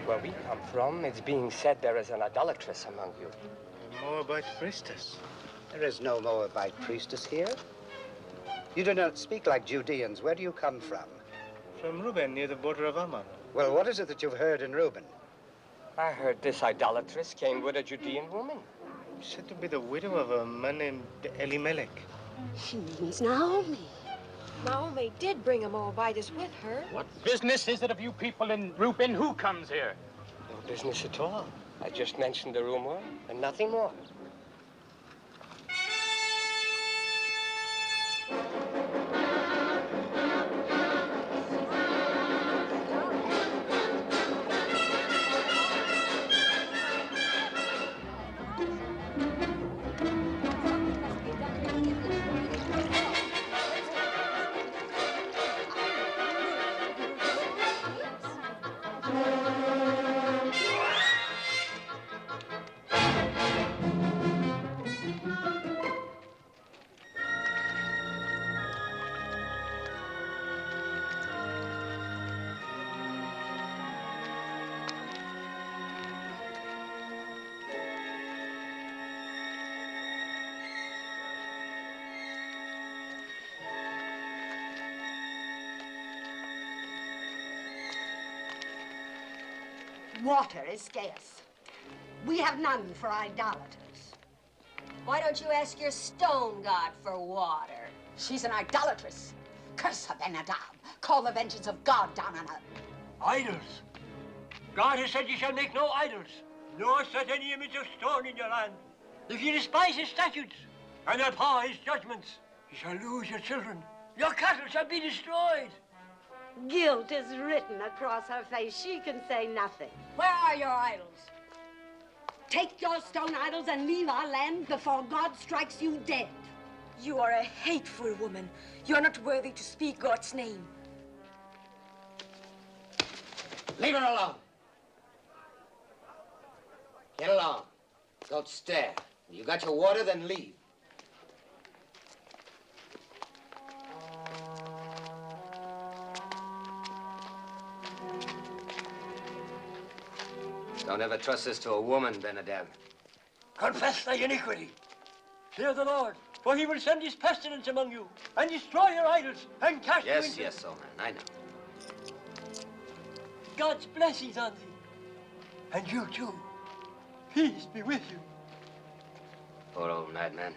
Where we come from, it's being said there is an idolatress among you. A Moabite priestess. There is no Moabite priestess here. You do not speak like Judeans. Where do you come from? From Reuben, near the border of Ammon. Well, what is it that you've heard in Reuben? I heard this idolatress came with a Judean woman. Said to be the widow of a man named Elimelech. She means Naomi. Naomi did bring a Moabitess with her. What business is it of you people in Reuben? Who comes here? No business at all. I just mentioned the rumor and nothing more. Water is scarce. We have none for idolaters. Why don't you ask your stone god for water? She's an idolatress. Curse her, Ben-Adab. Call the vengeance of God down on her. Idols. God has said you shall make no idols, nor set any image of stone in your land. If you despise his statutes and abhor his judgments, you shall lose your children. Your cattle shall be destroyed. Guilt is written across her face. She can say nothing. Where are your idols? Take your stone idols and leave our land before God strikes you dead. You are a hateful woman. You're not worthy to speak God's name. Leave her alone. Get along. Don't stare. You got your water, then leave. Don't ever trust this to a woman, Ben-Adab. Confess thy iniquity. Fear the Lord, for he will send his pestilence among you and destroy your idols and cast you into... Yes, old man, I know. God's blessings on thee. And you too. Peace be with you. Poor old madman.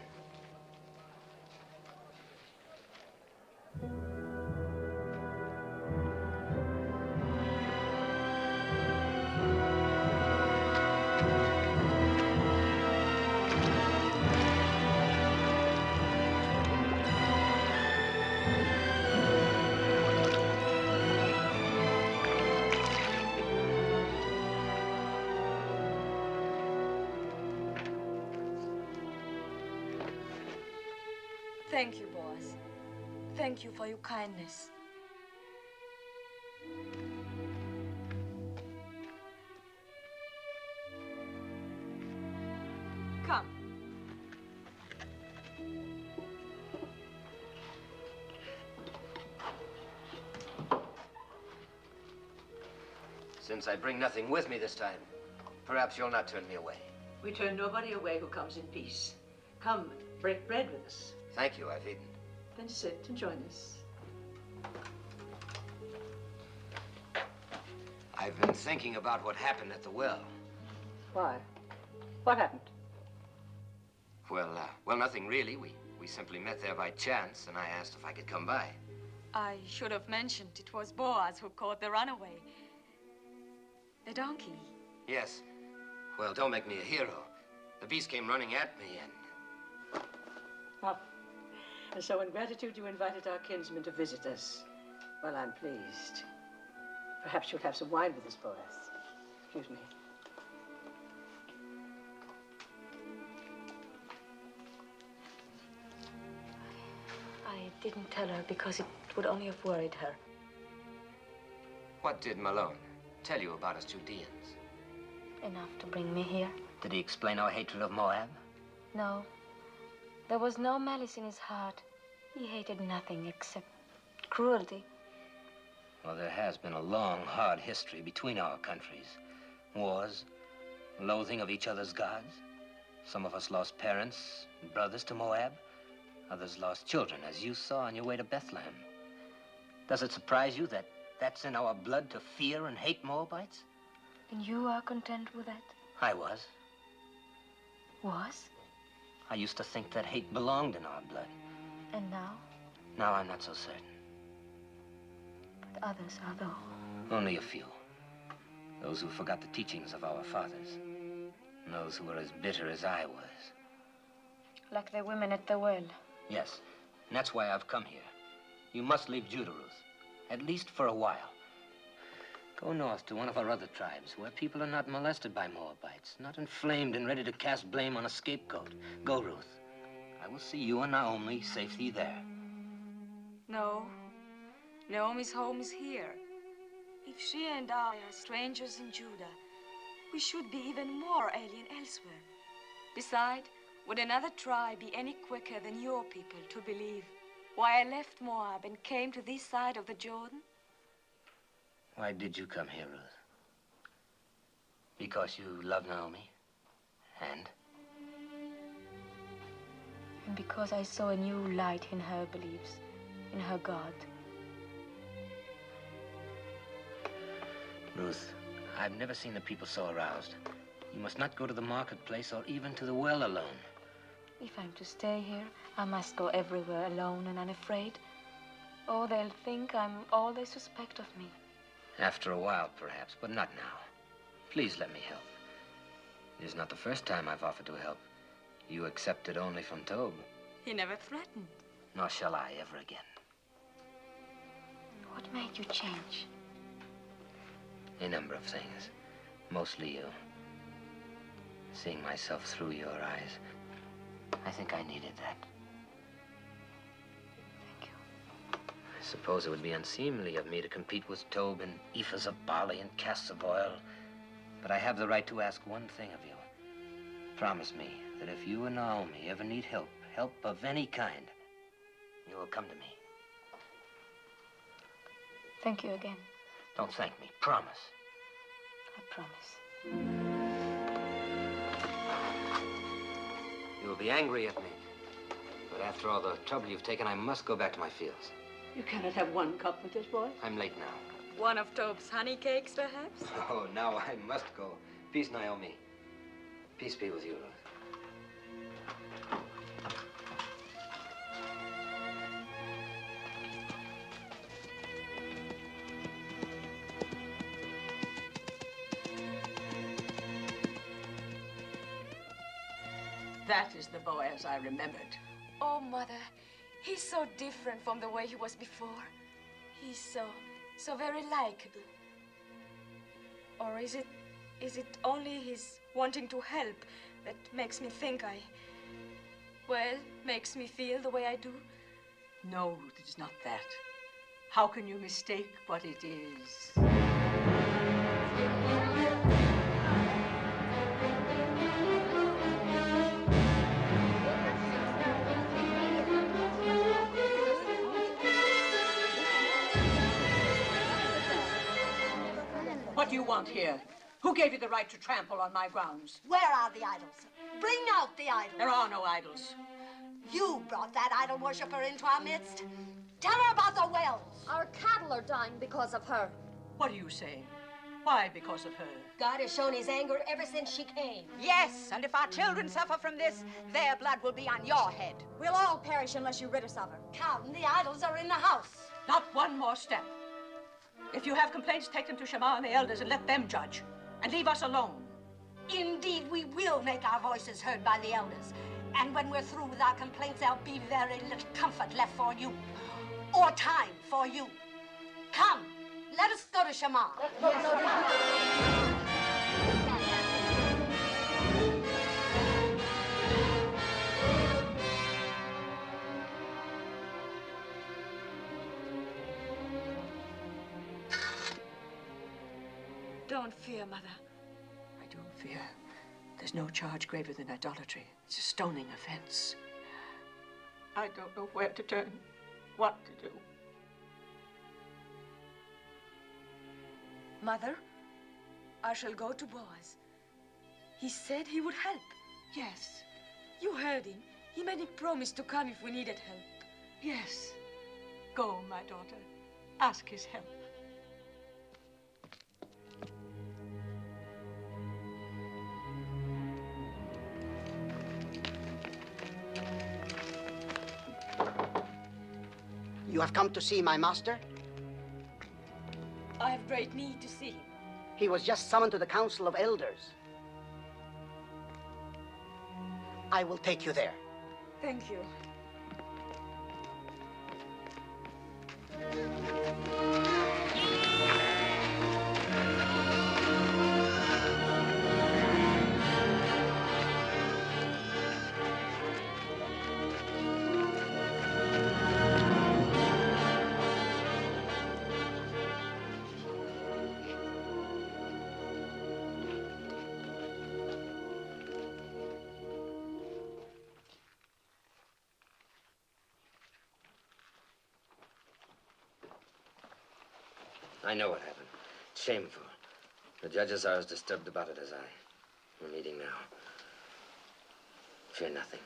Thank you, Boaz. Thank you for your kindness. Come. Since I bring nothing with me this time, perhaps you'll not turn me away. We turn nobody away who comes in peace. Come, break bread with us. Thank you, I've eaten. Then sit and join us. I've been thinking about what happened at the well. Why? What happened? Well, nothing really. We simply met there by chance, and I asked if I could come by. I should have mentioned it was Boaz who caught the runaway. The donkey. Yes. Well, don't make me a hero. The beast came running at me, and... Oh. And so in gratitude, you invited our kinsman to visit us. Well, I'm pleased. Perhaps you'll have some wine with us, Boaz. Excuse me. I didn't tell her because it would only have worried her. What did Mahlon tell you about us Judeans? Enough to bring me here. Did he explain our hatred of Moab? No. There was no malice in his heart. He hated nothing except cruelty. Well, there has been a long, hard history between our countries. Wars, loathing of each other's gods. Some of us lost parents and brothers to Moab. Others lost children, as you saw on your way to Bethlehem. Does it surprise you that that's in our blood to fear and hate Moabites? And you are content with that? I was. Was? I used to think that hate belonged in our blood. And now? Now I'm not so certain. But others are though. Only a few. Those who forgot the teachings of our fathers. And those who were as bitter as I was. Like the women at the well. Yes, and that's why I've come here. You must leave Judah, Ruth. At least for a while. Go north to one of our other tribes, where people are not molested by Moabites, not inflamed and ready to cast blame on a scapegoat. Go, Ruth. I will see you and Naomi safely there. No. Naomi's home is here. If she and I are strangers in Judah, we should be even more alien elsewhere. Besides, would another tribe be any quicker than your people to believe why I left Moab and came to this side of the Jordan? Why did you come here, Ruth? Because you love Naomi? And? And because I saw a new light in her beliefs, in her God. Ruth, I've never seen the people so aroused. You must not go to the marketplace or even to the well alone. If I'm to stay here, I must go everywhere alone and unafraid. Or they'll think I'm all they suspect of me. After a while, perhaps, but not now. Please let me help. It is not the first time I've offered to help. You accepted only from Tob. He never threatened. Nor shall I ever again. What made you change? A number of things. Mostly you. Seeing myself through your eyes. I think I needed that. Thank you. I suppose it would be unseemly of me to compete with Tob in ephahs of barley and casks of oil. But I have the right to ask one thing of you. Promise me that if you and Naomi ever need help of any kind, you will come to me. Thank you again. Don't thank me. Promise. I promise. You will be angry at me. But after all the trouble you've taken, I must go back to my fields. You cannot have one cup with this boy. I'm late now. One of Tob's honey cakes, perhaps? Oh, now I must go. Peace, Naomi. Peace be with you, Ruth. That is the Boaz I remembered. Oh, Mother, he's so different from the way he was before. He's so very likable. Or is it only his wanting to help that makes me think makes me feel the way I do? No, Ruth, it is not that. How can you mistake what it is? What do you want here? Who gave you the right to trample on my grounds? Where are the idols? Bring out the idols. There are no idols. You brought that idol worshiper into our midst. Tell her about the wells. Our cattle are dying because of her. What are you saying? Why because of her? God has shown his anger ever since she came. Yes, and if our children suffer from this, their blood will be on your head. We'll all perish unless you rid us of her. Come, the idols are in the house. Not one more step. If you have complaints, take them to Shammah and the elders and let them judge. And leave us alone. Indeed, we will make our voices heard by the elders. And when we're through with our complaints, there'll be very little comfort left for you. Or time for you. Come, let us go to Shammah. Don't fear, Mother. I don't fear. There's no charge graver than idolatry. It's a stoning offense. I don't know where to turn, what to do. Mother, I shall go to Boaz. He said he would help. Yes. You heard him. He made me promise to come if we needed help. Yes. Go, my daughter. Ask his help. You have come to see my master? I have great need to see him. He was just summoned to the Council of Elders. I will take you there. Thank you. I know what happened. It's shameful. The judges are as disturbed about it as I. We're meeting now. Fear nothing.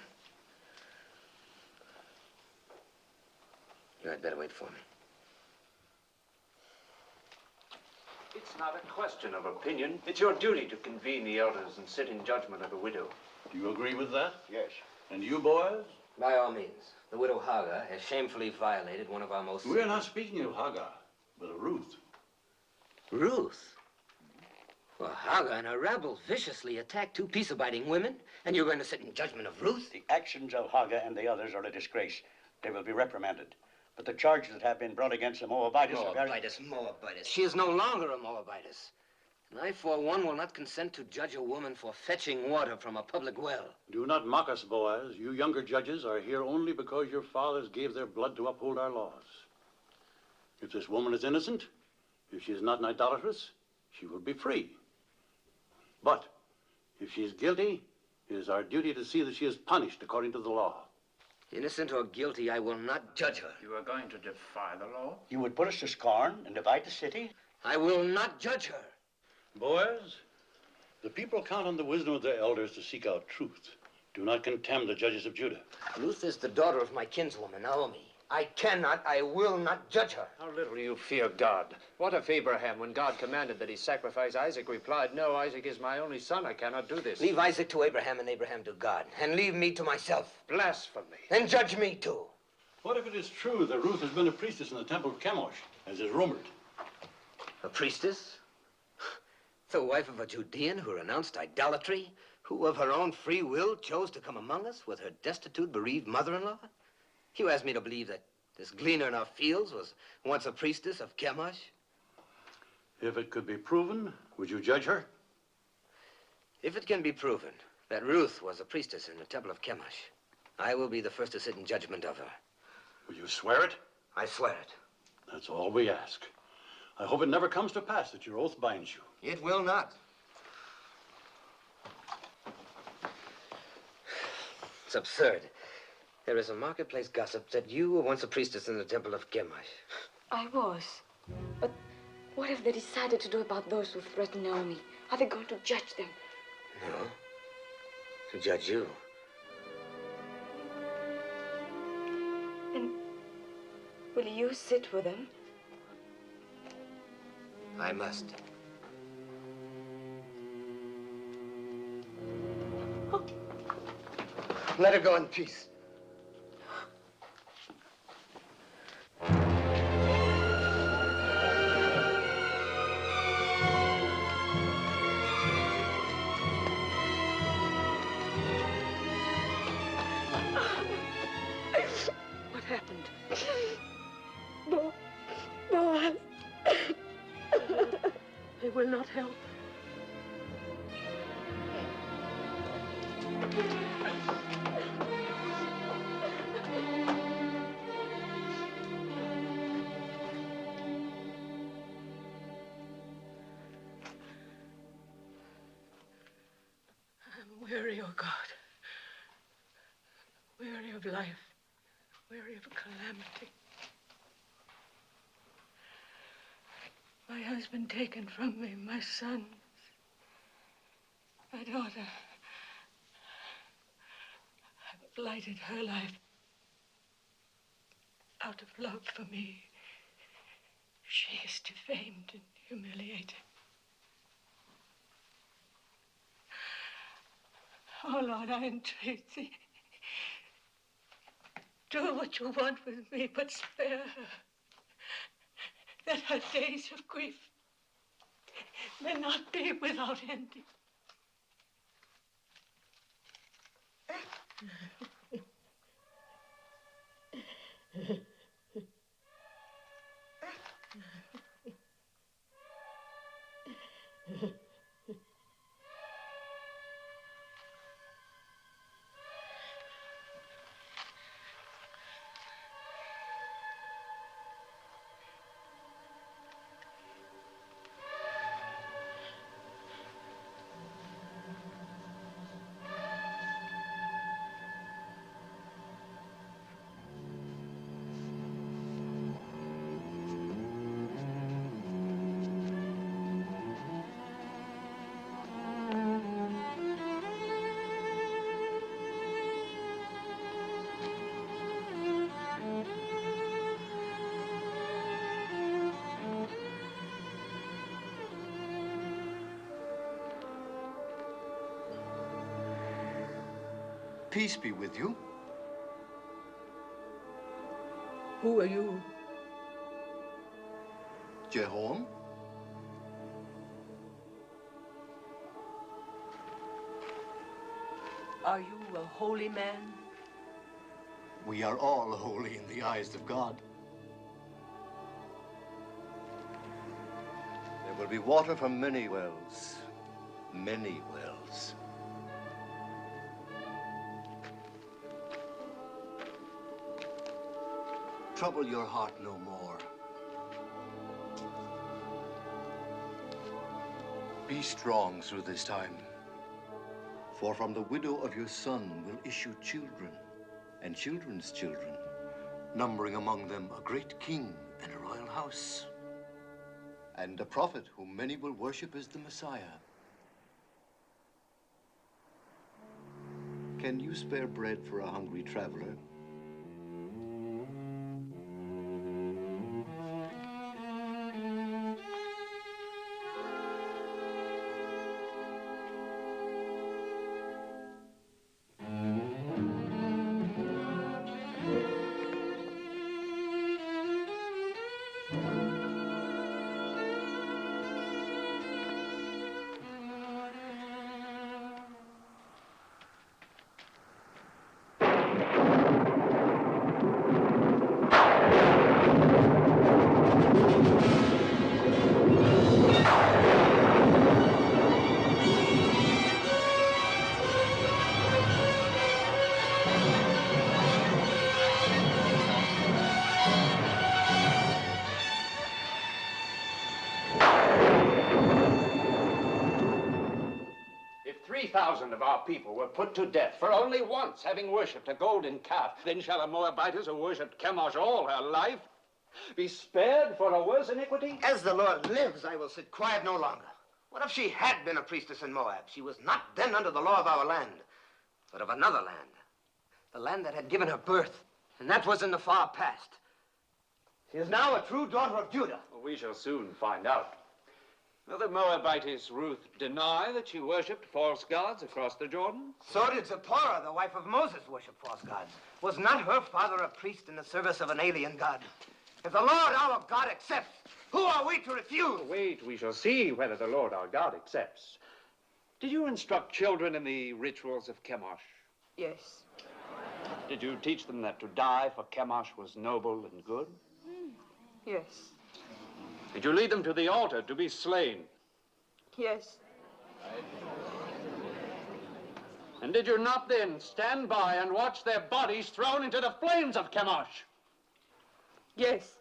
You had better wait for me. It's not a question of opinion. It's your duty to convene the elders and sit in judgment of the widow. Do you agree with that? Yes. And you, boys? By all means. The widow Hagar has shamefully violated one of our most... We're not speaking of Hagar, but of Ruth. Ruth? Well, Hagar and her rabble viciously attacked two peace-abiding women, and you're going to sit in judgment of Ruth? The actions of Hagar and the others are a disgrace. They will be reprimanded. But the charges that have been brought against the Moabitess are very... Moabitess. She is no longer a Moabitess. And I, for one, will not consent to judge a woman for fetching water from a public well. Do not mock us, Boaz. You younger judges are here only because your fathers gave their blood to uphold our laws. If this woman is innocent, if she is not an idolatress, she will be free. But if she is guilty, it is our duty to see that she is punished according to the law. Innocent or guilty, I will not judge her. You are going to defy the law? You would put us to scorn and divide the city? I will not judge her. Boaz, the people count on the wisdom of their elders to seek out truth. Do not contemn the judges of Judah. Ruth is the daughter of my kinswoman, Naomi. I will not judge her. How little you fear God. What if Abraham, when God commanded that he sacrifice Isaac, replied, "No, Isaac is my only son. I cannot do this." Leave Isaac to Abraham and Abraham to God. And leave me to myself. Blasphemy. And judge me too. What if it is true that Ruth has been a priestess in the temple of Chemosh, as is rumored? A priestess? The wife of a Judean who renounced idolatry? Who of her own free will chose to come among us with her destitute, bereaved mother-in-law? You asked me to believe that this gleaner in our fields was once a priestess of Chemosh? If it could be proven, would you judge her? If it can be proven that Ruth was a priestess in the temple of Chemosh, I will be the first to sit in judgment of her. Will you swear it? I swear it. That's all we ask. I hope it never comes to pass that your oath binds you. It will not. It's absurd. There is a marketplace gossip that you were once a priestess in the temple of Chemosh. I was. But what have they decided to do about those who threaten Naomi? Are they going to judge them? No. To judge you. And will you sit with them? I must. Let her go in peace. What happened? Boaz. They will not help. I'm weary, oh God. Weary of life. Weary of calamity. My husband taken from me, my sons, my daughter. I've blighted her life. Out of love for me, she is defamed and humiliated. Oh, Lord, I entreat thee. Do what you want with me, but spare her. that her days of grief may not be without ending. Peace be with you. Who are you? Jehoram? Are you a holy man? We are all holy in the eyes of God. There will be water from many wells. Many wells. Trouble your heart no more. Be strong through this time. For from the widow of your son will issue children, and children's children, numbering among them a great king and a royal house, and a prophet whom many will worship as the Messiah. Can you spare bread for a hungry traveler? If 3,000 of our people were put to death for only once having worshipped a golden calf, then shall a Moabitess who worshipped Chemosh all her life be spared for a worse iniquity? As the Lord lives, I will sit quiet no longer. What if she had been a priestess in Moab? She was not then under the law of our land, but of another land. The land that had given her birth, and that was in the far past. She is now a true daughter of Judah. Well, we shall soon find out. Will the Moabitess Ruth deny that she worshipped false gods across the Jordan? So did Zipporah, the wife of Moses, worship false gods. Was not her father a priest in the service of an alien god? If the Lord our God accepts, who are we to refuse? Wait, we shall see whether the Lord our God accepts. Did you instruct children in the rituals of Chemosh? Yes. Did you teach them that to die for Chemosh was noble and good? Yes. Did you lead them to the altar to be slain? Yes. And did you not then stand by and watch their bodies thrown into the flames of Chemosh? Yes.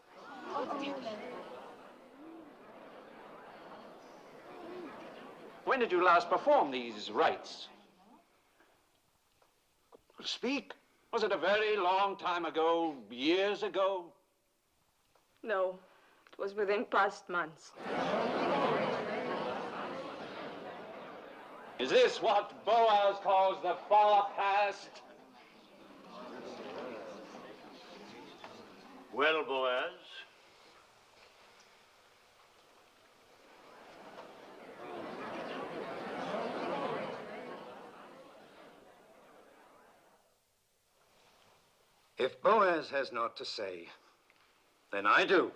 When did you last perform these rites? Speak. Was it a very long time ago, years ago? No, it was within past months. Is this what Boaz calls the far past? Well, Boaz, if Boaz has naught to say, then I do.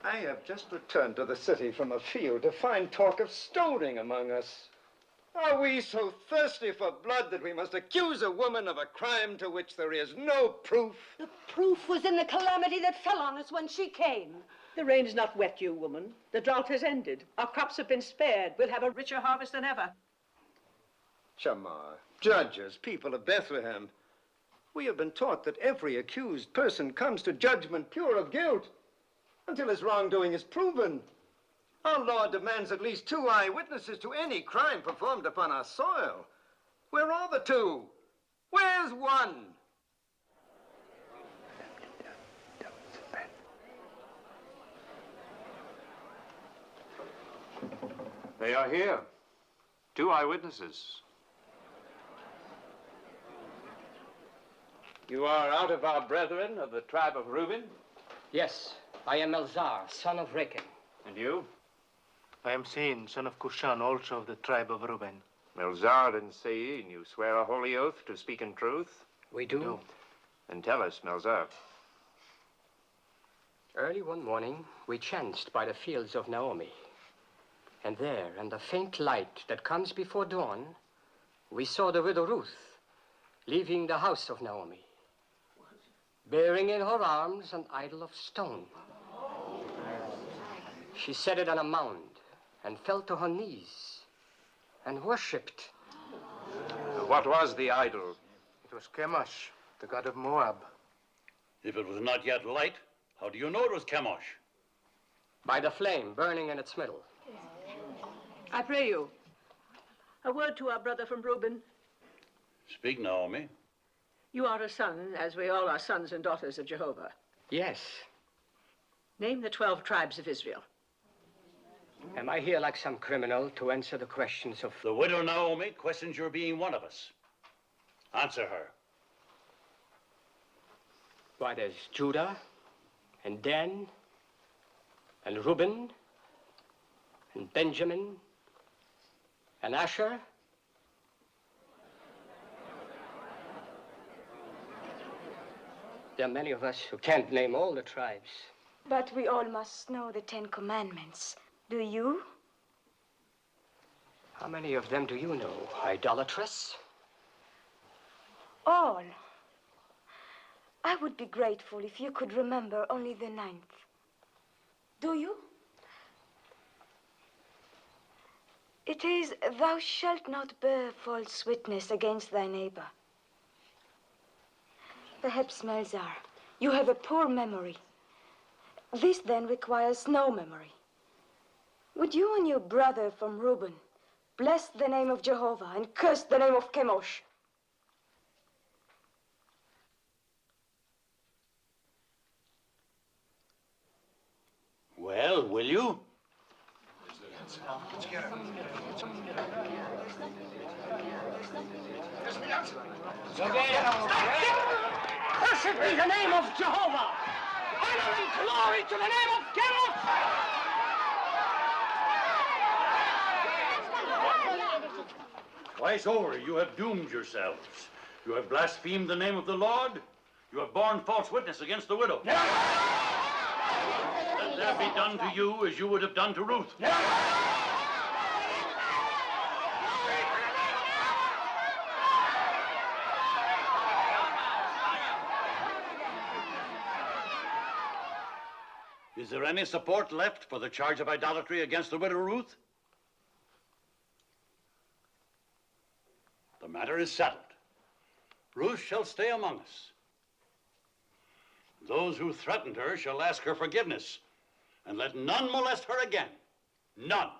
I have just returned to the city from a field to find talk of stoning among us. Are we so thirsty for blood that we must accuse a woman of a crime to which there is no proof? The proof was in the calamity that fell on us when she came. The rain's not wet you, woman. The drought has ended. Our crops have been spared. We'll have a richer harvest than ever. Shamar, judges, people of Bethlehem, we have been taught that every accused person comes to judgment pure of guilt until his wrongdoing is proven. Our law demands at least 2 eyewitnesses to any crime performed upon our soil. Where are the 2? Where's one? They are here. 2 eyewitnesses. You are out of our brethren of the tribe of Reuben? Yes, I am Elzar, son of Rechel. And you? I am Sein, son of Kushan, also of the tribe of Reuben. Melzar and Sein, you swear a holy oath to speak in truth? We do. No. Then tell us, Melzar. Early one morning, we chanced by the fields of Naomi. And there, in the faint light that comes before dawn, we saw the widow Ruth leaving the house of Naomi, bearing in her arms an idol of stone. She set it on a mound and fell to her knees and worshipped. What was the idol? It was Chemosh, the god of Moab. If it was not yet light, how do you know it was Chemosh? By the flame burning in its middle. I pray you, a word to our brother from Reuben. Speak, Naomi. You are a son, as we all are sons and daughters of Jehovah. Yes. Name the 12 tribes of Israel. Am I here like some criminal to answer the questions of... The widow Naomi questions your being one of us. Answer her. Why, there's Judah, and Dan, and Reuben, and Benjamin, and Asher. There are many of us who can't name all the tribes. But we all must know the 10 Commandments. Do you? How many of them do you know, idolatress? All. I would be grateful if you could remember only the 9th. Do you? It is, thou shalt not bear false witness against thy neighbor. Perhaps, Melzar, you have a poor memory. This then requires no memory. Would you and your brother from Reuben bless the name of Jehovah and curse the name of Chemosh? Well, will you? Blessed be the name of Jehovah! Honor and glory to the name of Chemosh! Twice over, you have doomed yourselves. You have blasphemed the name of the Lord. You have borne false witness against the widow. Let there be done to you as you would have done to Ruth. Is there any support left for the charge of idolatry against the widow Ruth? The matter is settled. Ruth shall stay among us. Those who threatened her shall ask her forgiveness, and let none molest her again. None.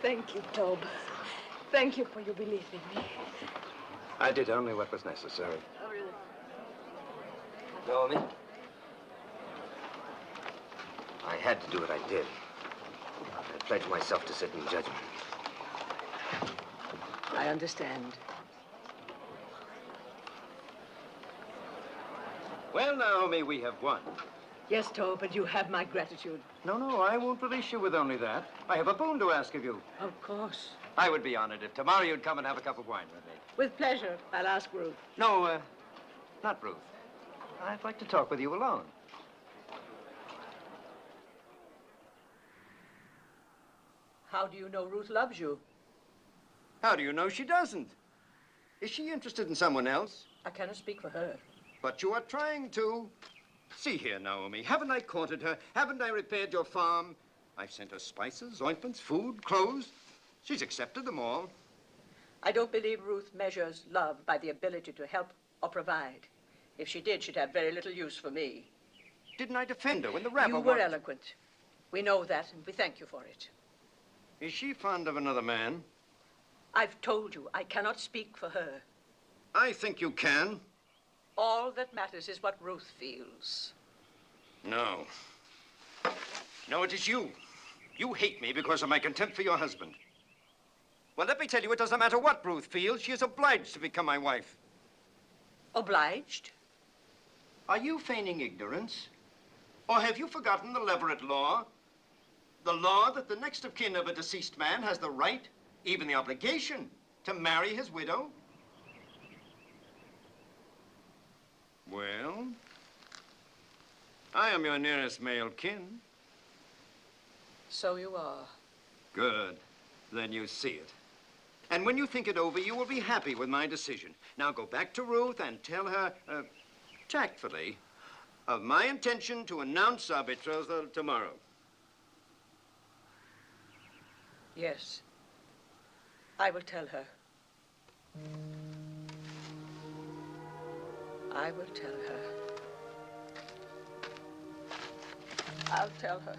Thank you, Tob. Thank you for your belief in me. I did only what was necessary. Oh, really? Naomi? I had to do what I did. I pledged myself to sit in judgment. I understand. Well, Naomi, we have won. Yes, Tob, but you have my gratitude. No, I won't release you with only that. I have a boon to ask of you. Of course. I would be honored if tomorrow you'd come and have a cup of wine with me. With pleasure. I'll ask Ruth. No, not Ruth. I'd like to talk with you alone. How do you know Ruth loves you? How do you know she doesn't? Is she interested in someone else? I cannot speak for her. But you are trying to. See here, Naomi. Haven't I courted her? Haven't I repaired your farm? I've sent her spices, ointments, food, clothes. She's accepted them all. I don't believe Ruth measures love by the ability to help or provide. If she did, she'd have very little use for me. Didn't I defend her when the rabble... You were eloquent. We know that, and we thank you for it. Is she fond of another man? I've told you, I cannot speak for her. I think you can. All that matters is what Ruth feels. No. No, it is you. You hate me because of my contempt for your husband. Well, let me tell you, it doesn't matter what Ruth feels. She is obliged to become my wife. Obliged? Are you feigning ignorance? Or have you forgotten the Leverett law? The law that the next of kin of a deceased man has the right, even the obligation, to marry his widow? Well, I am your nearest male kin. So you are. Good. Then you see it. And when you think it over, you will be happy with my decision. Now go back to Ruth and tell her, tactfully, of my intention to announce our betrothal tomorrow. Yes. I will tell her. I will tell her. I'll tell her.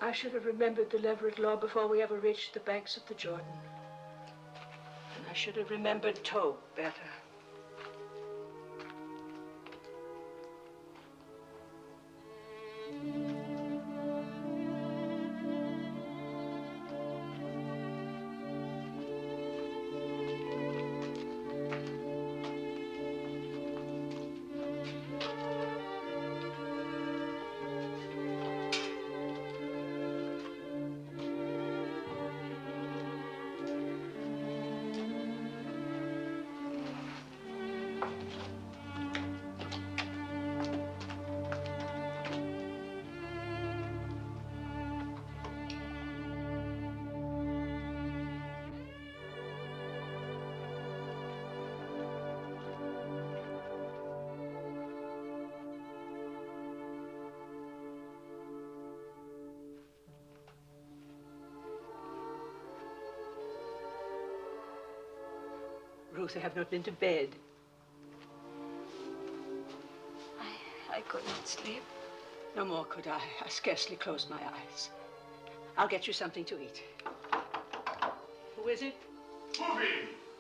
I should have remembered the Leverett law before we ever reached the banks of the Jordan. And I should have remembered Tob better. Ruth, I have not been to bed. I could not sleep. No more could I. I scarcely closed my eyes. I'll get you something to eat. Who is it? Moving,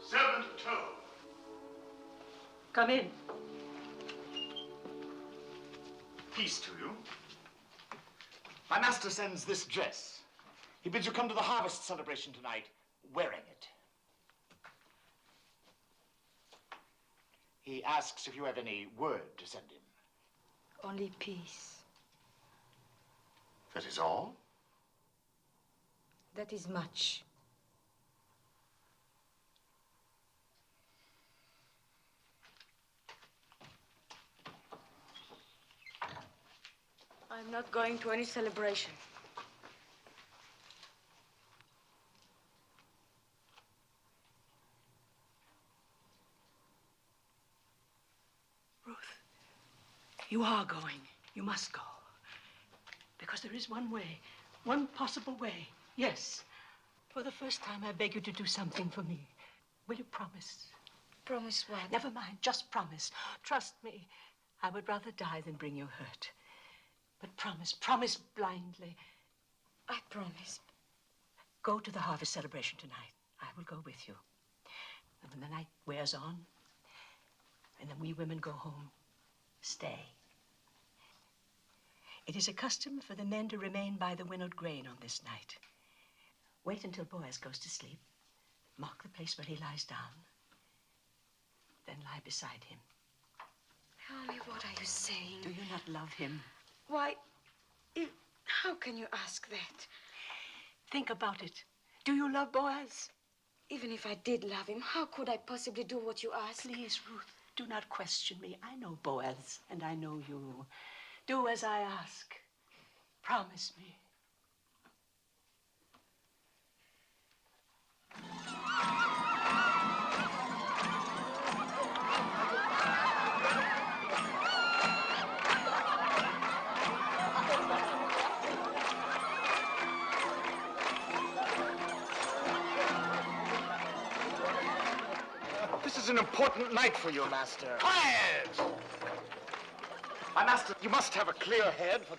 7 to 2. Come in. Peace to you. My master sends this dress. He bids you come to the harvest celebration tonight wearing it. He asks if you have any word to send him. Only peace. That is all? That is much. I'm not going to any celebration. Ruth, you are going. You must go. Because there is one way, one possible way. Yes. For the first time, I beg you to do something for me. Will you promise? Promise what? Never mind, just promise. Trust me. I would rather die than bring you hurt. But promise blindly. I promise. Go to the harvest celebration tonight. I will go with you. And when the night wears on, and then we women go home, stay. It is a custom for the men to remain by the winnowed grain on this night. Wait until Boaz goes to sleep. Mark the place where he lies down. Then lie beside him. Tell me, what are you saying? Do you not love him? Why, how can you ask that? Think about it. Do you love Boaz? Even if I did love him, how could I possibly do what you ask? Please, Ruth, do not question me. I know Boaz, and I know you. Do as I ask. Promise me. This is an important night for you, Master. Quiet! My master, you must have a clear head for...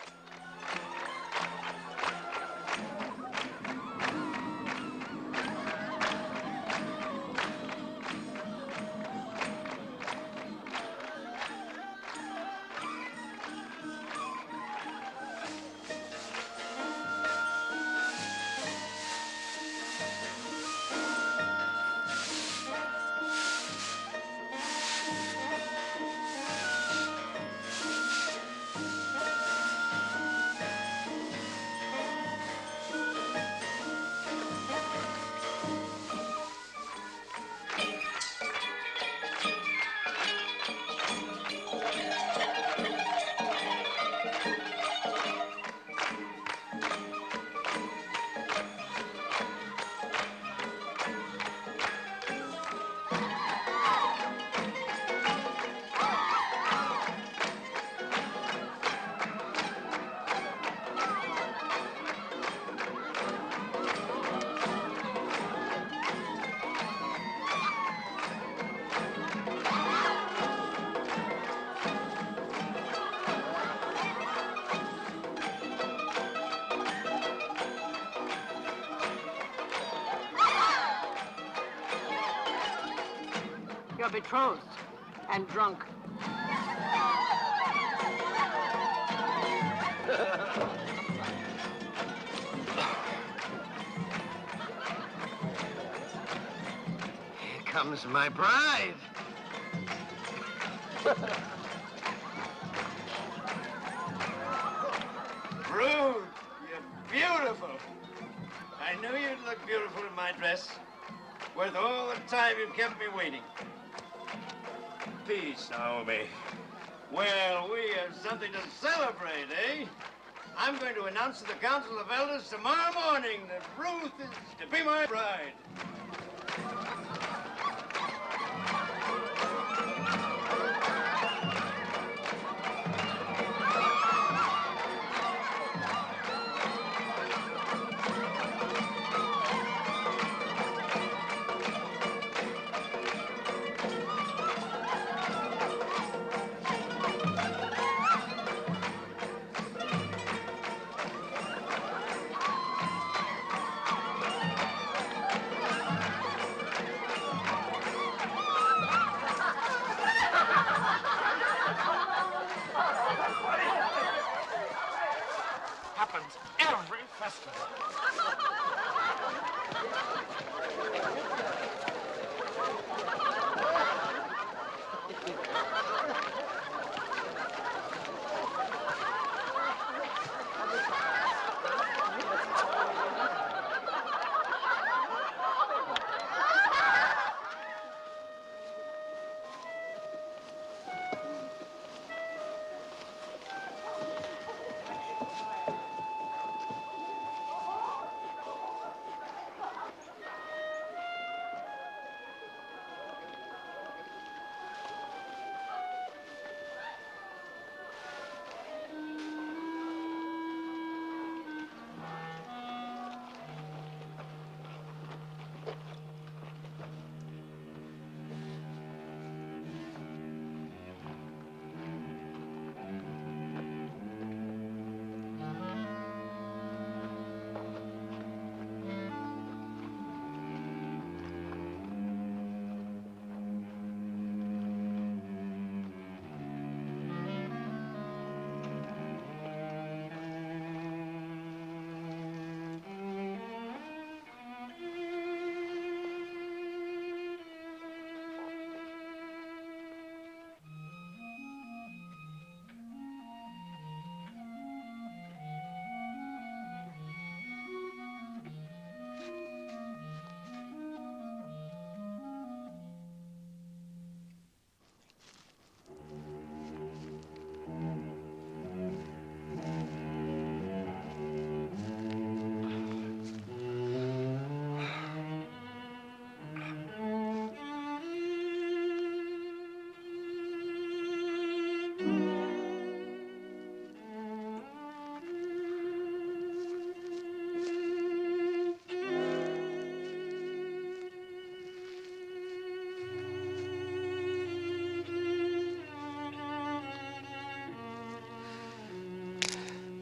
You're betrothed and drunk. Here comes my bride. Ruth, you're beautiful. I knew you'd look beautiful in my dress. Worth all the time you've kept me waiting. Peace, Naomi. Well, we have something to celebrate, eh? I'm going to announce to the Council of Elders tomorrow morning that Ruth is to be my bride. Happens every festival.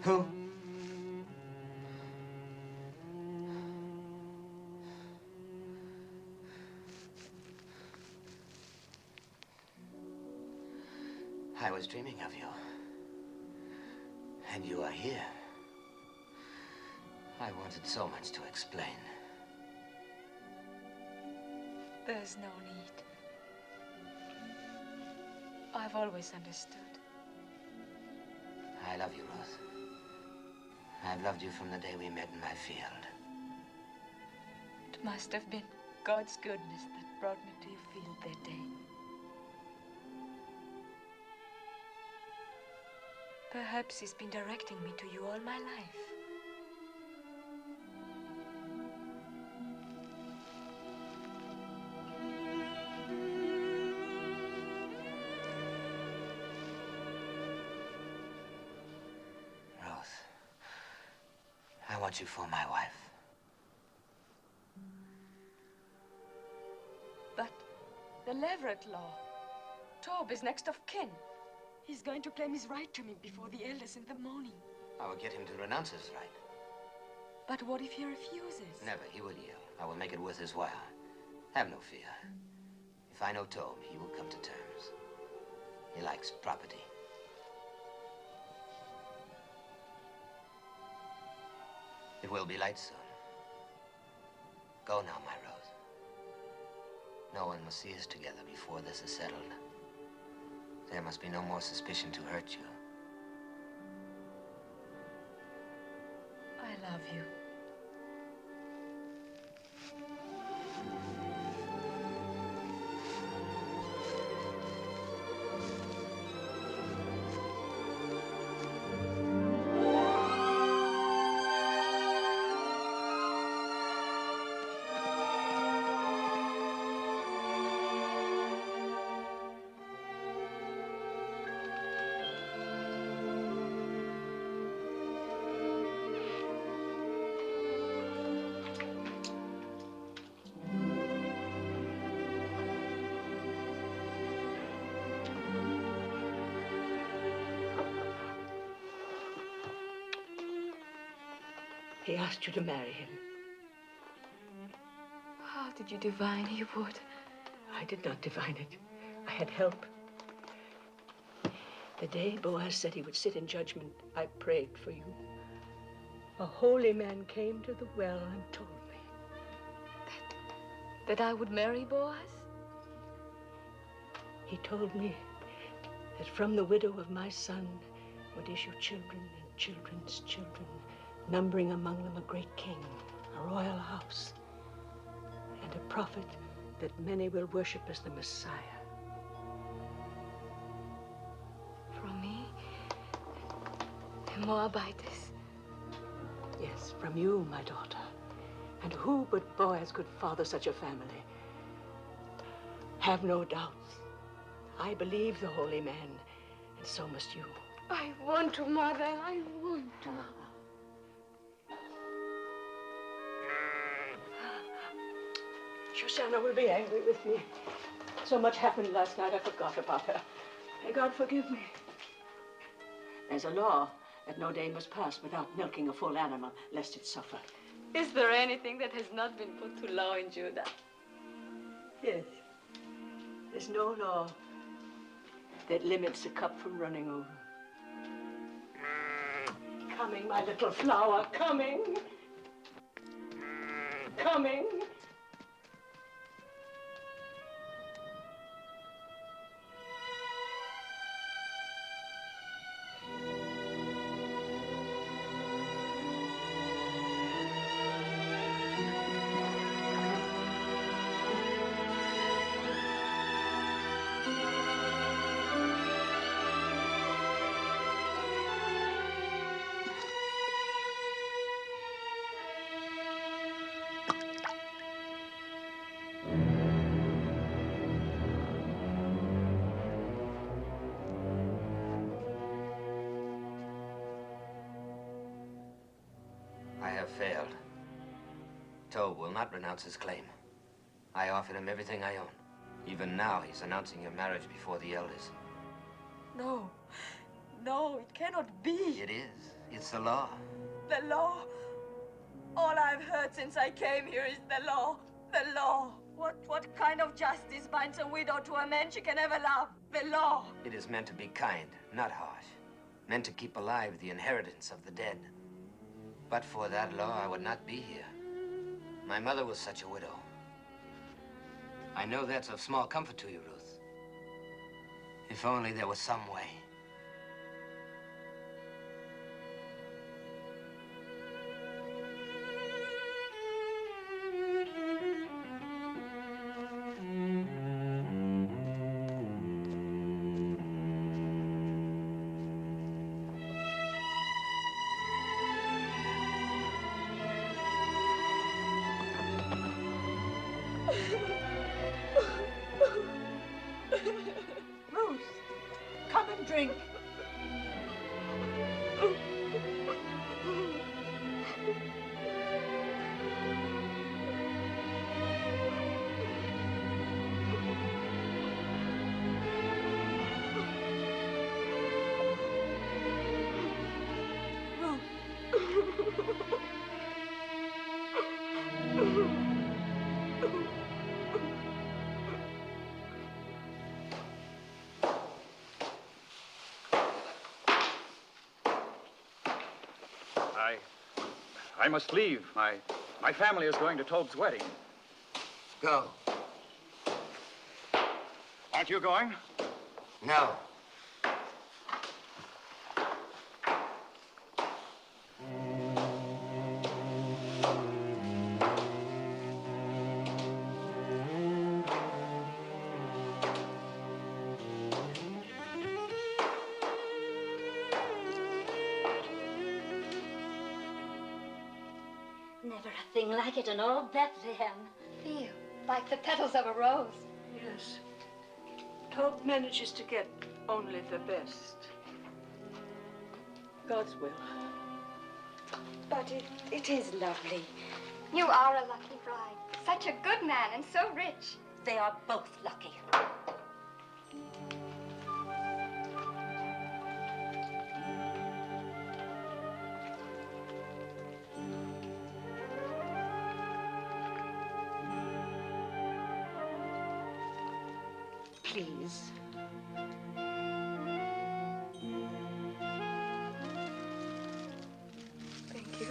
Who? I was dreaming of you. And you are here. I wanted so much to explain. There's no need. I've always understood. I love you, Ruth. I've loved you from the day we met in my field. It must have been God's goodness that brought me to your field that day. Perhaps he's been directing me to you all my life. Ruth, I want you for my wife. But the Leverett law. Tob is next of kin. He's going to claim his right to me before the elders in the morning. I will get him to renounce his right. But what if he refuses? Never, he will yield. I will make it worth his while. Have no fear. If I know Tob, he will come to terms. He likes property. It will be light soon. Go now, my Rose. No one must see us together before this is settled. There must be no more suspicion to hurt you. I love you. He asked you to marry him. How did you divine he would? I did not divine it. I had help. The day Boaz said he would sit in judgment, I prayed for you. A holy man came to the well and told me. That I would marry Boaz? He told me that from the widow of my son would issue children and children's children, numbering among them a great king, a royal house, and a prophet that many will worship as the Messiah. From me? A Moabitess? Yes, from you, my daughter. And who but Boaz could father such a family? Have no doubts. I believe the holy man, and so must you. I want to, Mother. I want to. Shoshana will be angry with me. So much happened last night, I forgot about her. May God forgive me. There's a law that no day must pass without milking a full animal, lest it suffer. Is there anything that has not been put to law in Judah? Yes. There's no law that limits a cup from running over. Coming, my little flower, coming. Coming. Failed. Tob will not renounce his claim. I offered him everything I own. Even now, he's announcing your marriage before the elders. No. No, it cannot be. It is. It's the law. The law. All I've heard since I came here is the law. The law. What kind of justice binds a widow to a man she can never love? The law. It is meant to be kind, not harsh. Meant to keep alive the inheritance of the dead. But for that law, I would not be here. My mother was such a widow. I know that's of small comfort to you, Ruth. If only there was some way. Ruth, come and drink. I must leave. My family is going to Tobe's wedding. Go. Aren't you going? No. Never a thing like it in all Bethlehem. Feel like the petals of a rose. Yes. Tobe manages to get only the best. God's will. But it is lovely. You are a lucky bride. Such a good man and so rich. They are both lucky. Please. Thank you.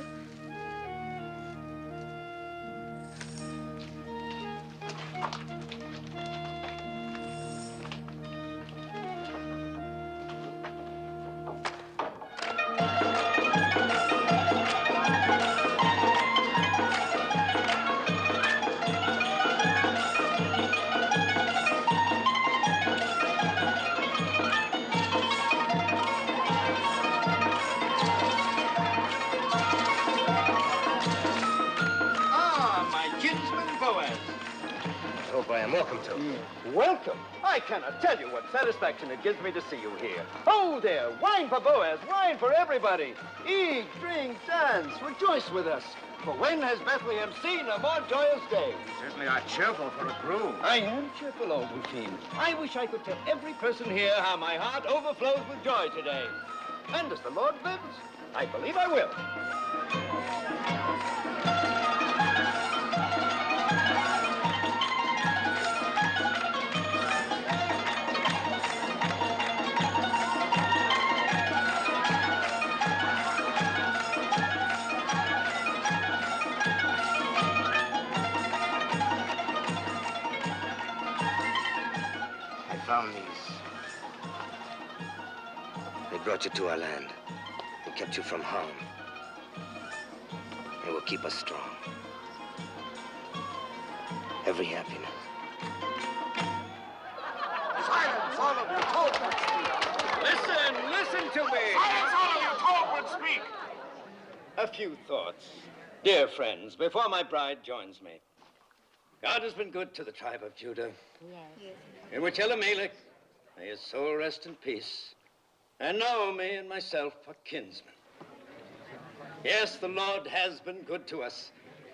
I am welcome to. Welcome? I cannot tell you what satisfaction it gives me to see you here. Oh, there, wine for Boaz, wine for everybody. Eat, drink, dance, rejoice with us. For when has Bethlehem seen a more joyous day? You certainly are cheerful for a groom. I am cheerful, old Rufine. I wish I could tell every person here how my heart overflows with joy today. And as the Lord lives, I believe I will. Found these. They brought you to our land. They kept you from harm. They will keep us strong. Every happiness. Silence, all of you. Tobe would speak. Listen to me. Silence, all of you. Tobe would speak. A few thoughts. Dear friends, before my bride joins me. God has been good to the tribe of Judah. Yes. In which Elimelech, may his soul rest in peace, and Naomi and myself are kinsmen. Yes, the Lord has been good to us.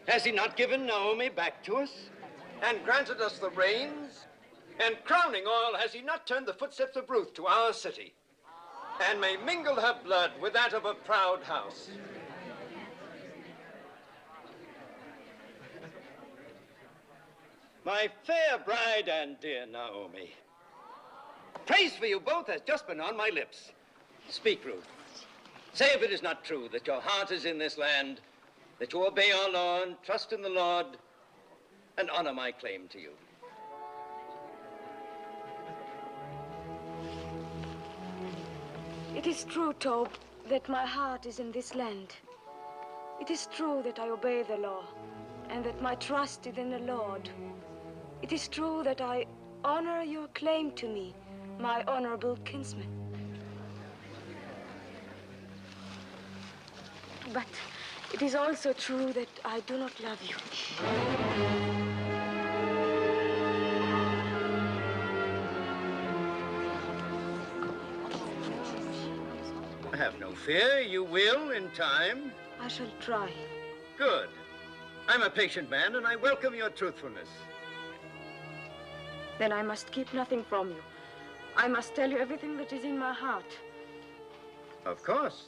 Has he not given Naomi back to us? And granted us the rains? And crowning all, has he not turned the footsteps of Ruth to our city? and may mingle her blood with that of a proud house. My fair bride and dear Naomi, praise for you both has just been on my lips. Speak, Ruth. Say if it is not true that your heart is in this land, that you obey our law and trust in the Lord, and honor my claim to you. It is true, Tob, that my heart is in this land. It is true that I obey the law, and that my trust is in the Lord. It is true that I honor your claim to me, my honorable kinsman. But it is also true that I do not love you. Have no fear, you will in time. I shall try. Good. I'm a patient man, and I welcome your truthfulness. Then I must keep nothing from you. I must tell you everything that is in my heart. Of course.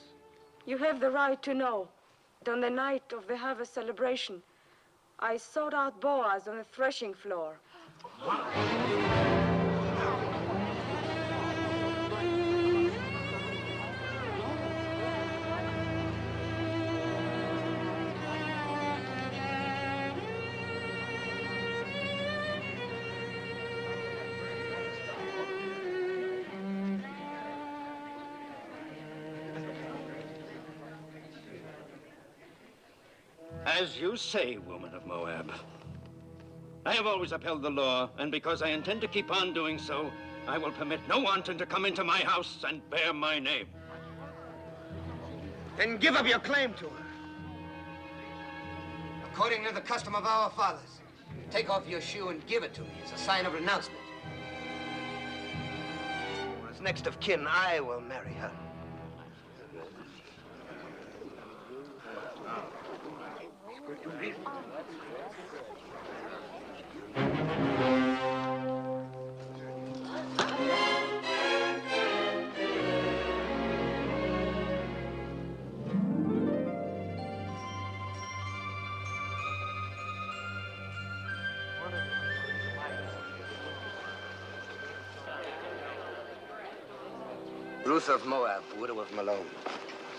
You have the right to know that on the night of the harvest celebration, I sought out Boaz on the threshing floor. As you say, woman of Moab. I have always upheld the law, and because I intend to keep on doing so, I will permit no wanton to come into my house and bear my name. Then give up your claim to her. According to the custom of our fathers, take off your shoe and give it to me as a sign of renouncement. As next of kin, I will marry her. Ruth of Moab, widow of Mahlon,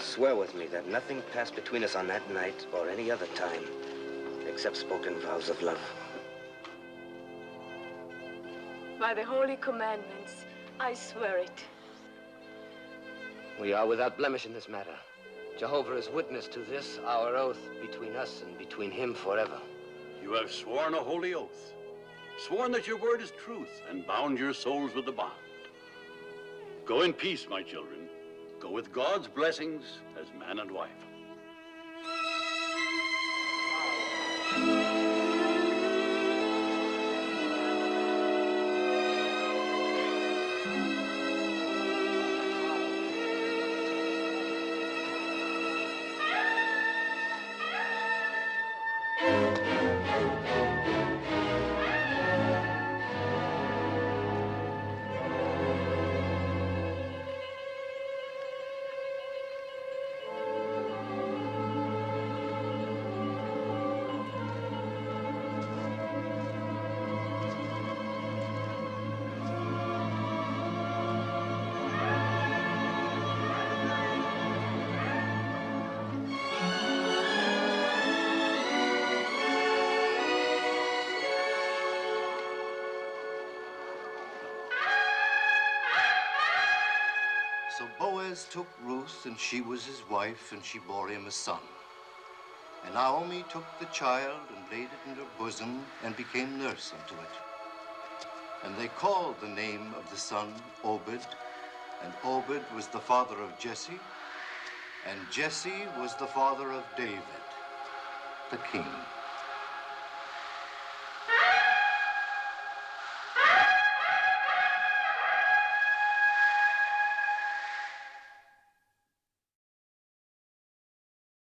swear with me that nothing passed between us on that night or any other time except spoken vows of love. By the holy commandments, I swear it. We are without blemish in this matter. Jehovah is witness to this, our oath, between us and between him forever. You have sworn a holy oath, sworn that your word is truth, and bound your souls with the bond. Go in peace, my children. Go with God's blessings as man and wife. So Boaz took Ruth, and she was his wife, and she bore him a son. And Naomi took the child and laid it in her bosom and became nurse unto it. And they called the name of the son Obed, and Obed was the father of Jesse, and Jesse was the father of David, the king.